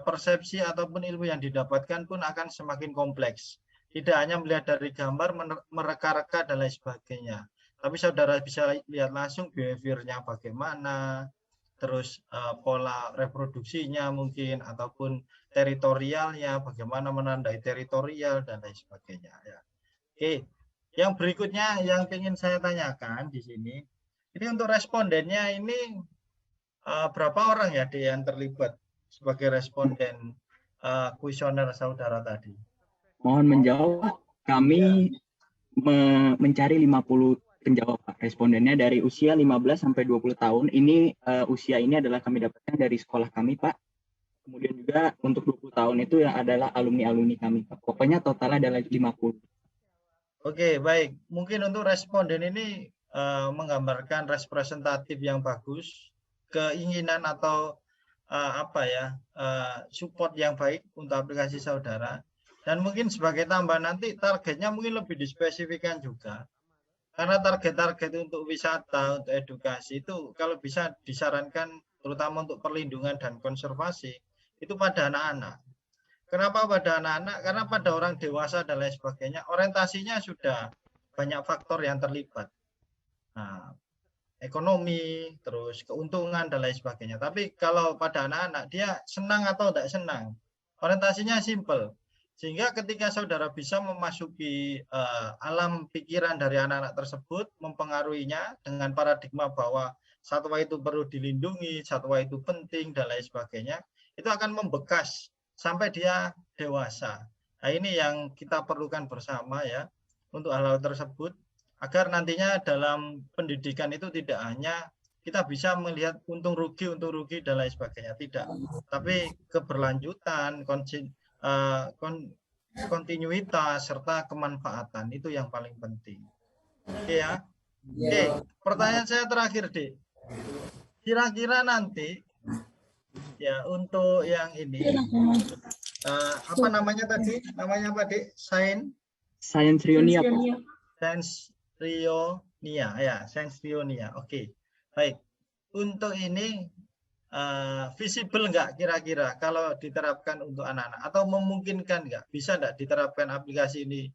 persepsi ataupun ilmu yang didapatkan pun akan semakin kompleks. Tidak hanya melihat dari gambar, mereka-reka dan lain sebagainya. Tapi saudara bisa lihat langsung behaviornya bagaimana, terus pola reproduksinya mungkin, ataupun teritorialnya, bagaimana menandai teritorial dan lain sebagainya. Ya. Oke, yang berikutnya yang ingin saya tanyakan di sini, ini untuk respondennya ini berapa orang ya yang terlibat sebagai responden kuesioner saudara tadi? Mohon menjawab, kami mencari 50 penjawab Pak. Respondennya dari usia 15 sampai 20 tahun. Ini usia ini adalah kami dapatkan dari sekolah kami Pak. Kemudian juga untuk 20 tahun itu yang adalah alumni-alumni kami Pak. Pokoknya total adalah 50. Oke, baik. Mungkin untuk responden ini menggambarkan representatif yang bagus, keinginan atau support yang baik untuk aplikasi saudara. Dan mungkin sebagai tambahan nanti targetnya mungkin lebih dispesifikan juga. Karena target-target untuk wisata, untuk edukasi itu kalau bisa disarankan terutama untuk perlindungan dan konservasi itu pada anak-anak. Kenapa pada anak-anak? Karena pada orang dewasa dan lain sebagainya orientasinya sudah banyak faktor yang terlibat. Nah, ekonomi, terus keuntungan dan lain sebagainya. Tapi kalau pada anak-anak dia senang atau tidak senang, orientasinya simple. Sehingga ketika saudara bisa memasuki alam pikiran dari anak-anak tersebut, mempengaruhinya dengan paradigma bahwa satwa itu perlu dilindungi, satwa itu penting, dan lain sebagainya, itu akan membekas sampai dia dewasa. Nah, ini yang kita perlukan bersama ya, untuk hal-hal tersebut, agar nantinya dalam pendidikan itu tidak hanya kita bisa melihat untung rugi, dan lain sebagainya. Tidak. Tapi keberlanjutan, kontinuitas serta kemanfaatan itu yang paling penting. Oke ya. Oke, pertanyaan saya terakhir, Dik. Kira-kira nanti ya untuk yang ini apa namanya tadi? Namanya apa, Dik? Science Rionia. Science Rionia ya, Science Rionia. Oke. Baik. Untuk ini visible nggak kira-kira kalau diterapkan untuk anak-anak, atau memungkinkan nggak, bisa nggak diterapkan aplikasi ini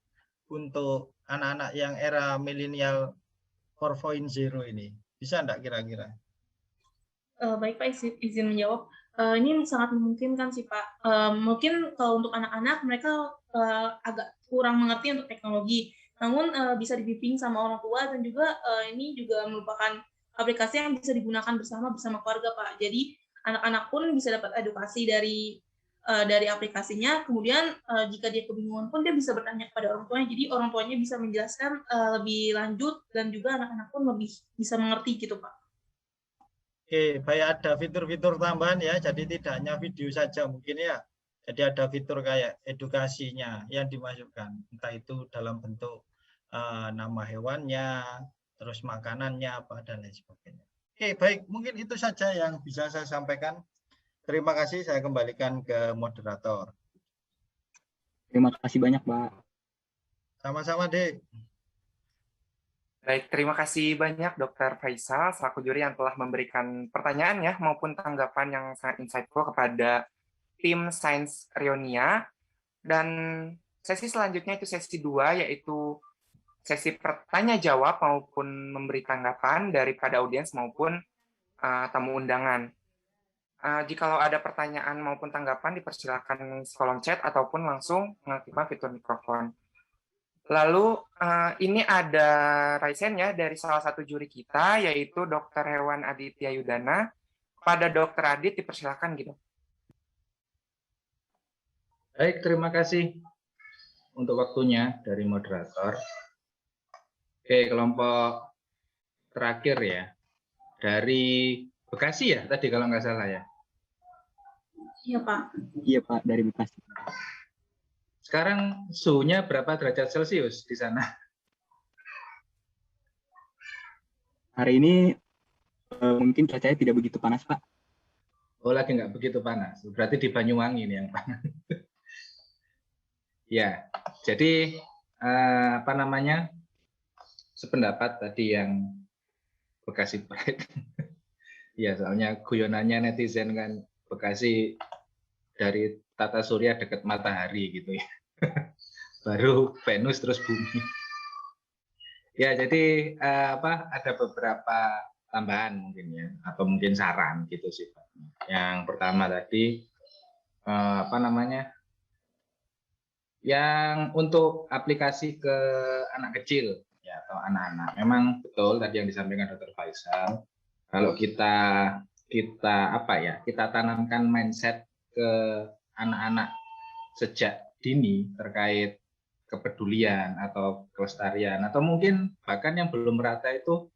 untuk anak-anak yang era milenial 4.0 ini, bisa nggak kira-kira? Baik Pak, izin menjawab. Ini sangat memungkinkan sih Pak. Mungkin kalau untuk anak-anak mereka agak kurang mengerti untuk teknologi, namun bisa dibimbing sama orang tua, dan juga ini juga merupakan aplikasi yang bisa digunakan bersama keluarga Pak. Jadi anak-anak pun bisa dapat edukasi dari aplikasinya. Kemudian jika dia kebingungan pun dia bisa bertanya kepada orang tuanya. Jadi orang tuanya bisa menjelaskan lebih lanjut, dan juga anak-anak pun lebih bisa mengerti gitu Pak. Oke, baik, ada fitur-fitur tambahan ya. Jadi tidak hanya video saja mungkin ya. Jadi ada fitur kayak edukasinya yang dimasukkan, entah itu dalam bentuk nama hewannya, terus makanannya apa dan lain sebagainya. Oke, baik, mungkin itu saja yang bisa saya sampaikan. Terima kasih, saya kembalikan ke moderator. Terima kasih banyak, Pak. Sama-sama, Dek. Baik, terima kasih banyak Dr. Faisal selaku juri yang telah memberikan pertanyaan ya maupun tanggapan yang sangat insightful kepada tim Sains Rionia. Dan sesi selanjutnya itu sesi 2, yaitu sesi bertanya jawab maupun memberi tanggapan daripada audiens maupun tamu undangan. Jikalau ada pertanyaan maupun tanggapan dipersilakan di kolom chat ataupun langsung mengaktifkan fitur mikrofon. Lalu ini ada raisen ya dari salah satu juri kita, yaitu Dr. Hewan Aditya Yudana. Pada Dr. Adit dipersilakan gitu. Baik, terima kasih untuk waktunya dari moderator. Oke, kelompok terakhir ya, dari Bekasi ya tadi kalau nggak salah ya. Iya Pak. Iya Pak, dari Bekasi. Sekarang suhunya berapa derajat Celcius di sana? Hari ini mungkin cuacanya tidak begitu panas Pak. Oh, lagi nggak begitu panas. Berarti di Banyuwangi ini yang panas. Ya, jadi apa namanya? Sependapat tadi yang Bekasi Pride. Ya, soalnya guyonannya netizen kan Bekasi dari tata surya dekat matahari gitu ya. Baru Venus terus bumi. Ya, jadi ada beberapa tambahan mungkin ya, atau mungkin saran gitu sih Pak. Yang pertama tadi yang untuk aplikasi ke anak kecil ya atau anak-anak. Memang betul tadi yang disampaikan Dr. Faisal. Kalau kita tanamkan mindset ke anak-anak sejak dini terkait kepedulian atau kelestarian atau mungkin bahkan yang belum merata itu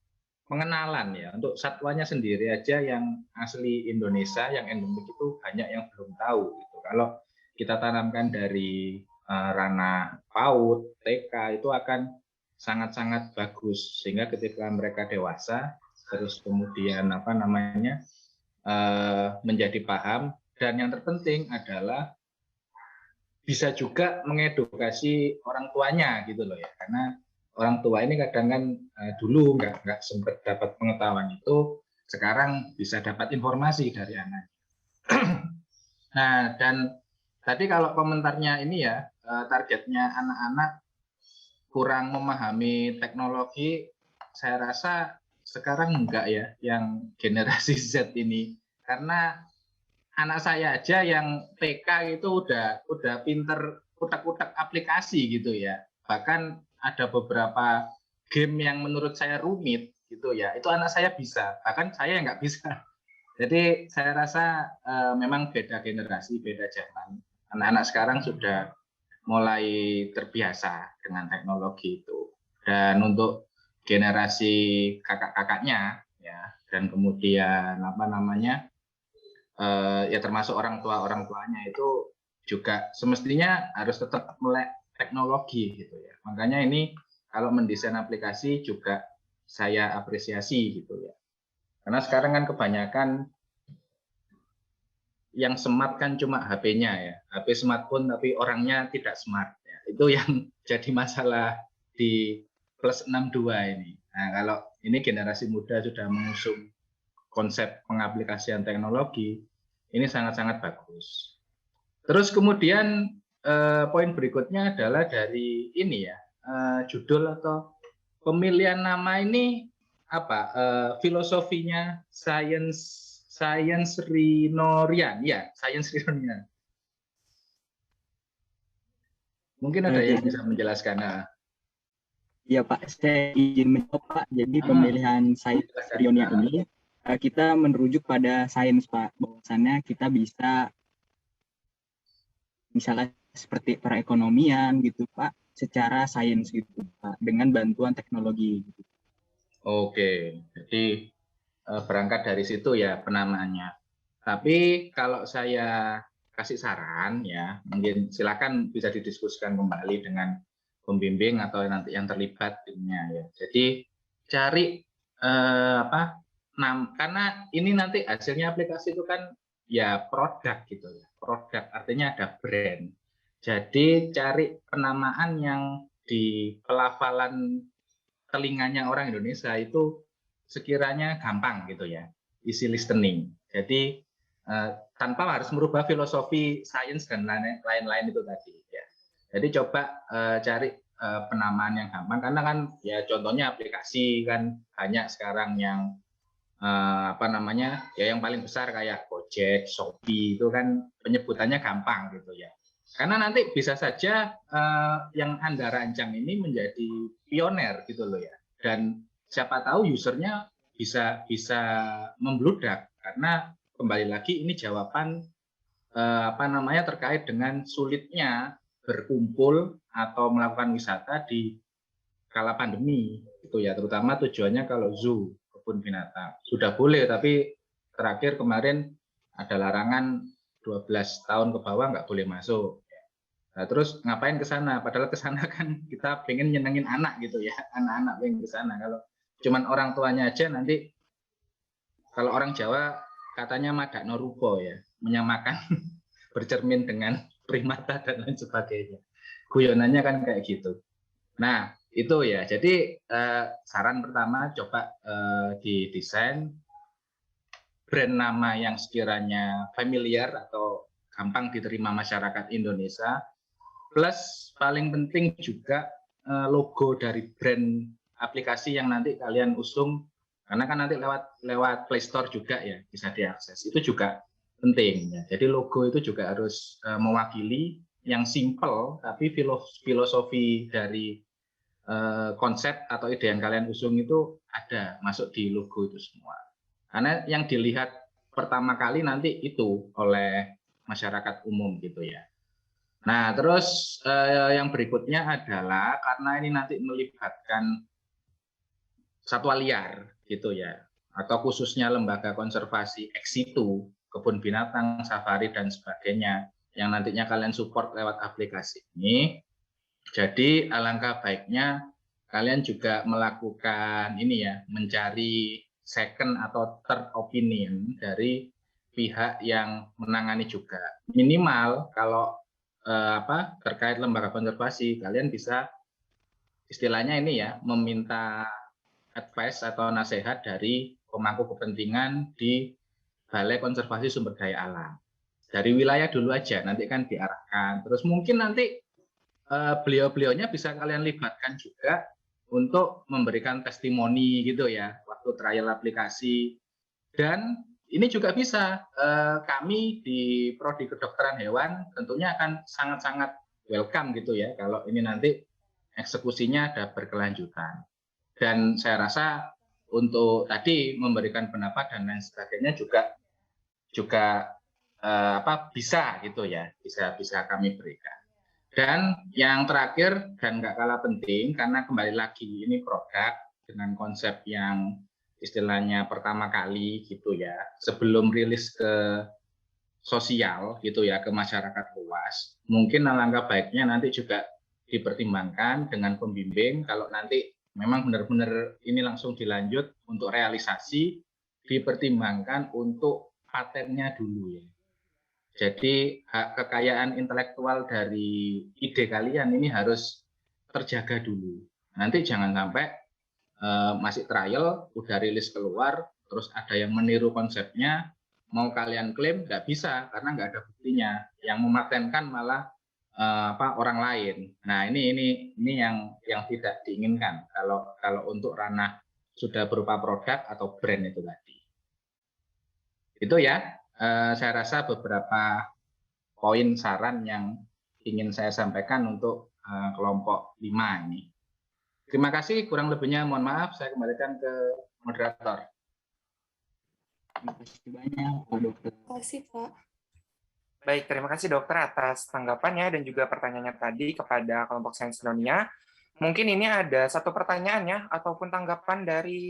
pengenalan ya untuk satwanya sendiri aja yang asli Indonesia yang endemik itu banyak yang belum tahu gitu. Kalau kita tanamkan dari ranah PAUD, TK itu akan sangat-sangat bagus sehingga ketika mereka dewasa terus kemudian menjadi paham dan yang terpenting adalah bisa juga mengedukasi orang tuanya gitu loh ya, karena orang tua ini kadang kan dulu nggak sempat dapat pengetahuan itu, sekarang bisa dapat informasi dari anak. Nah, dan tadi kalau komentarnya ini ya, targetnya anak-anak kurang memahami teknologi, saya rasa sekarang enggak ya, yang generasi Z ini, karena anak saya aja yang TK itu udah pinter utak-utak aplikasi gitu ya. Bahkan ada beberapa game yang menurut saya rumit gitu ya, itu anak saya bisa, bahkan saya nggak bisa. Jadi saya rasa memang beda generasi, beda zaman. Anak-anak sekarang sudah mulai terbiasa dengan teknologi itu. Dan untuk generasi kakak-kakaknya ya, dan kemudian ya termasuk orang tuanya itu juga semestinya harus tetap melek teknologi gitu ya. Makanya ini kalau mendesain aplikasi juga saya apresiasi gitu ya. Karena sekarang kan kebanyakan yang smart kan cuma HP-nya ya, HP smartphone tapi orangnya tidak smart ya. Itu yang jadi masalah di plus 62 ini. Nah, kalau ini generasi muda sudah mengusung konsep pengaplikasian teknologi, ini sangat-sangat bagus. Terus kemudian poin berikutnya adalah dari ini ya, judul atau pemilihan nama ini apa? Filosofinya Science Rhinorian, ya, Science Rhinorian. Mungkin ada yang bisa menjelaskan. Iya Pak, saya izin menjawab Pak. Jadi pemilihan Science Rhinorian ini kita merujuk pada sains Pak. Bahwasannya kita bisa misalnya seperti perekonomian gitu Pak, secara sains gitu Pak, dengan bantuan teknologi. Gitu. Oke, jadi berangkat dari situ ya penamaannya. Tapi kalau saya kasih saran ya, mungkin silakan bisa didiskusikan kembali dengan pembimbing atau nanti yang terlibat timnya ya. Jadi cari karena ini nanti hasilnya aplikasi itu kan ya produk gitu ya. Produk artinya ada brand. Jadi cari penamaan yang di pelafalan telinganya orang Indonesia itu sekiranya gampang gitu ya. Easy listening. Jadi tanpa harus merubah filosofi sains dan lain-lain itu tadi ya. Jadi coba cari penamaan yang gampang karena kan ya contohnya aplikasi kan banyak sekarang yang ya yang paling besar kayak Gojek, Shopee itu kan penyebutannya gampang gitu ya. Karena nanti bisa saja yang Anda rancang ini menjadi pioner gitu loh ya. Dan siapa tahu usernya bisa membludak karena kembali lagi ini jawaban terkait dengan sulitnya berkumpul atau melakukan wisata di kala pandemi itu ya, terutama tujuannya kalau zoo, kebun binatang sudah boleh, tapi terakhir kemarin ada larangan 12 tahun ke bawah nggak boleh masuk. Nah, terus ngapain ke sana? Padahal ke sana kan kita pengen nyenengin anak gitu ya, anak-anak pengen ke sana. Kalau cuman orang tuanya aja nanti, kalau orang Jawa katanya madak norupo ya, menyamakan bercermin dengan primata dan lain sebagainya. Guyonannya kan kayak gitu. Nah, itu ya. Jadi saran pertama coba didesain brand nama yang sekiranya familiar atau gampang diterima masyarakat Indonesia. Plus paling penting juga logo dari brand aplikasi yang nanti kalian usung, karena kan nanti lewat Play Store juga ya bisa diakses. Itu juga penting ya. Jadi logo itu juga harus mewakili yang simple tapi filosofi dari konsep atau ide yang kalian usung itu ada masuk di logo itu semua. Karena yang dilihat pertama kali nanti itu oleh masyarakat umum gitu ya. Nah, terus yang berikutnya adalah karena ini nanti melibatkan satwa liar gitu ya, atau khususnya lembaga konservasi ex situ, kebun binatang, safari dan sebagainya yang nantinya kalian support lewat aplikasi ini. Jadi alangkah baiknya kalian juga melakukan ini ya, mencari second atau third opinion dari pihak yang menangani juga. Minimal kalau terkait lembaga konservasi, kalian bisa istilahnya ini ya, meminta advice atau nasihat dari pemangku kepentingan di Balai Konservasi Sumber Daya Alam. Dari wilayah dulu aja, nanti kan diarahkan. Terus mungkin nanti beliau-beliaunya bisa kalian libatkan juga untuk memberikan testimoni gitu ya, waktu trial aplikasi. Dan ini juga bisa, kami di Prodi Kedokteran Hewan tentunya akan sangat-sangat welcome gitu ya, kalau ini nanti eksekusinya ada berkelanjutan. Dan saya rasa untuk tadi memberikan pendapat dan lain sebagainya juga bisa gitu ya, bisa kami berikan. Dan yang terakhir dan nggak kalah penting, karena kembali lagi ini produk dengan konsep yang istilahnya pertama kali gitu ya, sebelum rilis ke sosial gitu ya, ke masyarakat luas, mungkin alangkah baiknya nanti juga dipertimbangkan dengan pembimbing kalau nanti memang benar-benar ini langsung dilanjut untuk realisasi, dipertimbangkan untuk patennya dulu ya. Jadi hak kekayaan intelektual dari ide kalian ini harus terjaga dulu. Nanti jangan sampai masih trial, udah rilis keluar, terus ada yang meniru konsepnya, mau kalian klaim nggak bisa karena nggak ada buktinya. Yang mematenkan malah orang lain. Nah ini yang tidak diinginkan kalau untuk ranah sudah berupa produk atau brand itu tadi. Itu ya, saya rasa beberapa poin saran yang ingin saya sampaikan untuk kelompok 5 ini. Terima kasih, kurang lebihnya mohon maaf, saya kembalikan ke moderator. Terima kasih banyak Pak Dokter. Terima kasih Pak. Baik, terima kasih dokter atas tanggapannya dan juga pertanyaannya tadi kepada kelompok Sains Dunia. Mungkin ini ada satu pertanyaan ya, ataupun tanggapan dari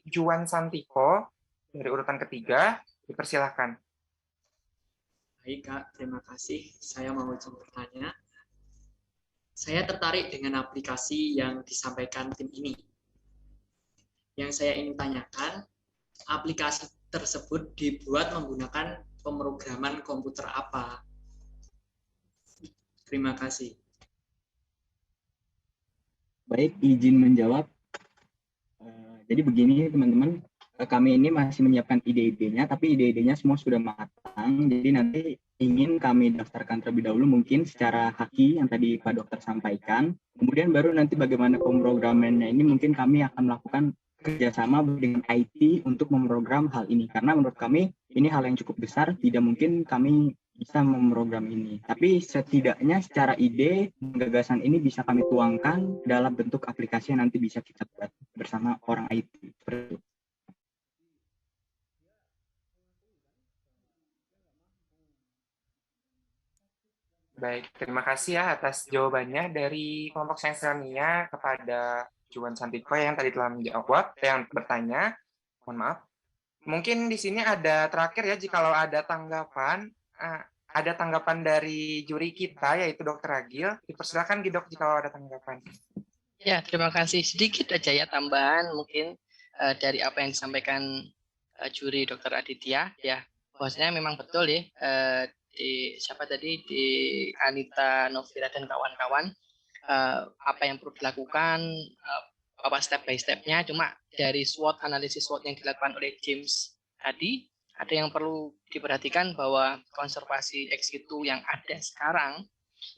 Juan Santiko dari urutan ketiga. Dipersilahkan. Baik Kak, terima kasih. Saya mau izin bertanya. Saya tertarik dengan aplikasi yang disampaikan tim ini. Yang saya ingin tanyakan, aplikasi tersebut dibuat menggunakan pemrograman komputer apa? Terima kasih. Baik, izin menjawab. Jadi begini teman-teman, kami ini masih menyiapkan ide-idenya, tapi ide-idenya semua sudah matang. Jadi nanti ingin kami daftarkan terlebih dahulu mungkin secara haki yang tadi Pak Dokter sampaikan. Kemudian baru nanti bagaimana pemrogramannya ini mungkin kami akan melakukan kerjasama dengan IT untuk memprogram hal ini. Karena menurut kami ini hal yang cukup besar, tidak mungkin kami bisa memprogram ini. Tapi setidaknya secara ide, gagasan ini bisa kami tuangkan dalam bentuk aplikasi yang nanti bisa kita buat bersama orang IT. Seperti itu. Baik, terima kasih ya atas jawabannya dari kelompok Sains Ilmiah kepada Juan Santiko yang tadi telah menjawab, yang bertanya. Mohon maaf. Mungkin di sini ada terakhir ya, jikalau ada tanggapan dari juri kita, yaitu Dr. Agil. Dipersilakan Dok jika ada tanggapan. Ya, terima kasih. Sedikit aja ya tambahan mungkin dari apa yang disampaikan juri Dr. Aditya. Ya, bahwasanya memang betul ya. Di Anita Novira dan kawan-kawan apa yang perlu dilakukan apa step by stepnya, cuma dari SWOT, analisis SWOT yang dilakukan oleh James tadi ada yang perlu diperhatikan bahwa konservasi ex situ yang ada sekarang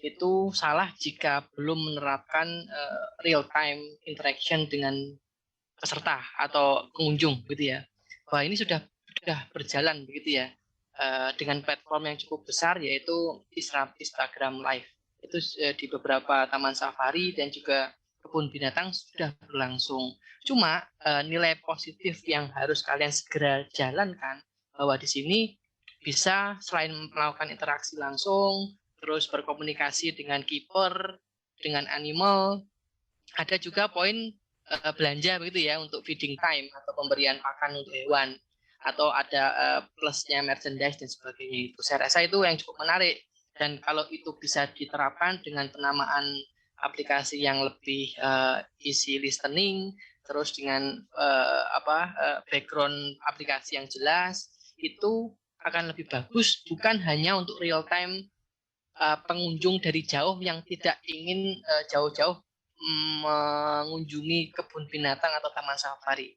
itu salah jika belum menerapkan real time interaction dengan peserta atau pengunjung gitu ya. Bahwa ini sudah berjalan begitu ya. Dengan platform yang cukup besar yaitu Instagram Live. Itu di beberapa taman safari dan juga kebun binatang sudah berlangsung. Cuma nilai positif yang harus kalian segera jalankan bahwa di sini bisa selain melakukan interaksi langsung, terus berkomunikasi dengan keeper, dengan animal, ada juga poin belanja begitu ya untuk feeding time atau pemberian pakan untuk hewan. Atau ada plusnya merchandise dan sebagainya itu. Saya rasa itu yang cukup menarik. Dan kalau itu bisa diterapkan dengan penamaan aplikasi yang lebih easy listening, terus dengan background aplikasi yang jelas, itu akan lebih bagus. Bukan hanya untuk real time pengunjung dari jauh yang tidak ingin jauh-jauh mengunjungi kebun binatang atau taman safari.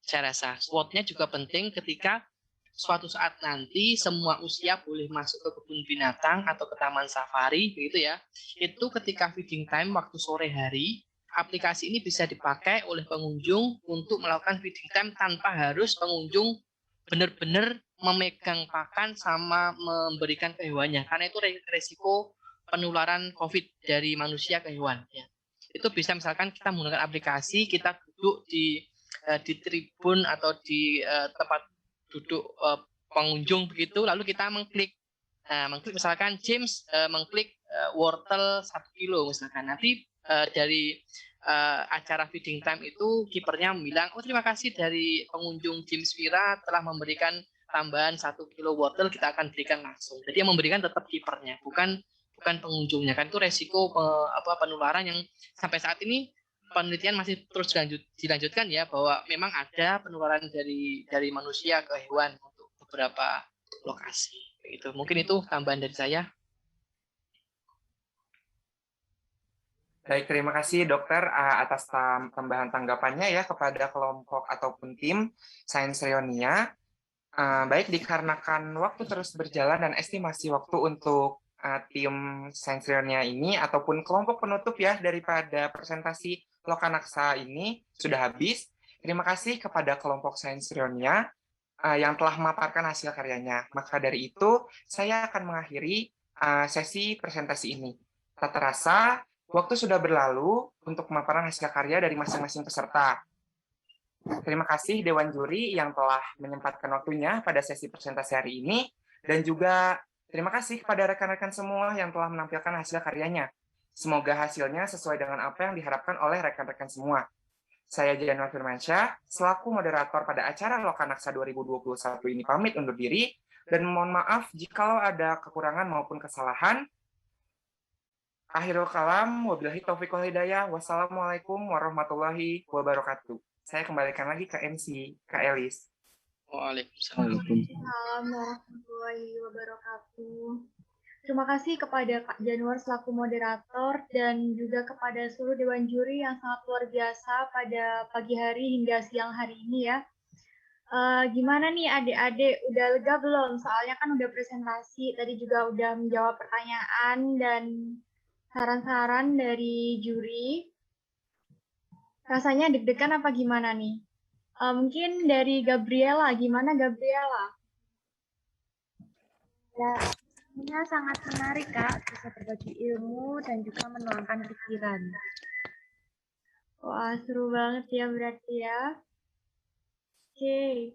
Saya rasa SWOT-nya juga penting ketika suatu saat nanti semua usia boleh masuk ke kebun binatang atau ke taman safari begitu ya. Itu ketika feeding time waktu sore hari, aplikasi ini bisa dipakai oleh pengunjung untuk melakukan feeding time tanpa harus pengunjung benar-benar memegang pakan sama memberikan ke hewannya. Karena itu resiko penularan COVID dari manusia ke hewan ya. Itu bisa misalkan kita menggunakan aplikasi, kita duduk di tribun atau di tempat duduk pengunjung begitu, lalu kita mengklik misalkan James mengklik wortel 1 kilo misalkan, nanti dari acara feeding time itu kipernya bilang, oh terima kasih dari pengunjung James Vira telah memberikan tambahan 1 kilo wortel, kita akan berikan langsung. Jadi yang memberikan tetap kipernya, bukan pengunjungnya. Kan itu resiko penularan yang sampai saat ini penelitian masih terus dilanjutkan ya, bahwa memang ada penularan dari manusia ke hewan untuk beberapa lokasi. Itu mungkin itu tambahan dari saya. Baik, terima kasih dokter atas tambahan tanggapannya ya kepada kelompok ataupun tim Sains Rionia. Baik, dikarenakan waktu terus berjalan dan estimasi waktu untuk tim Sains Rionia ini ataupun kelompok penutup ya daripada presentasi Lokanaksa ini sudah habis. Terima kasih kepada kelompok Sains Rionia yang telah memaparkan hasil karyanya. Maka dari itu, saya akan mengakhiri sesi presentasi ini. Tak terasa, waktu sudah berlalu untuk pemaparan hasil karya dari masing-masing peserta. Terima kasih Dewan Juri yang telah menyempatkan waktunya pada sesi presentasi hari ini. Dan juga terima kasih kepada rekan-rekan semua yang telah menampilkan hasil karyanya. Semoga hasilnya sesuai dengan apa yang diharapkan oleh rekan-rekan semua. Saya Januar Firmansyah, selaku moderator pada acara Lokanaksa 2021 ini pamit undur diri. Dan mohon maaf jika ada kekurangan maupun kesalahan. Akhirul kalam, wabillahi taufiq wal hidayah. Wassalamualaikum warahmatullahi wabarakatuh. Saya kembalikan lagi ke MC, Kak Elis. Waalaikumsalam. Waalaikumsalam warahmatullahi wabarakatuh. Terima kasih kepada Kak Januar selaku moderator dan juga kepada seluruh dewan juri yang sangat luar biasa pada pagi hari hingga siang hari ini ya. Gimana nih adik-adik, udah lega belum? Soalnya kan udah presentasi, tadi juga udah menjawab pertanyaan dan saran-saran dari juri. Rasanya deg-degan apa gimana nih? Mungkin dari Gabriela, gimana Gabriela? Ya, ini sangat menarik Kak, bisa berbagi ilmu dan juga menuangkan pikiran. Wah, seru banget ya berarti ya. Oke.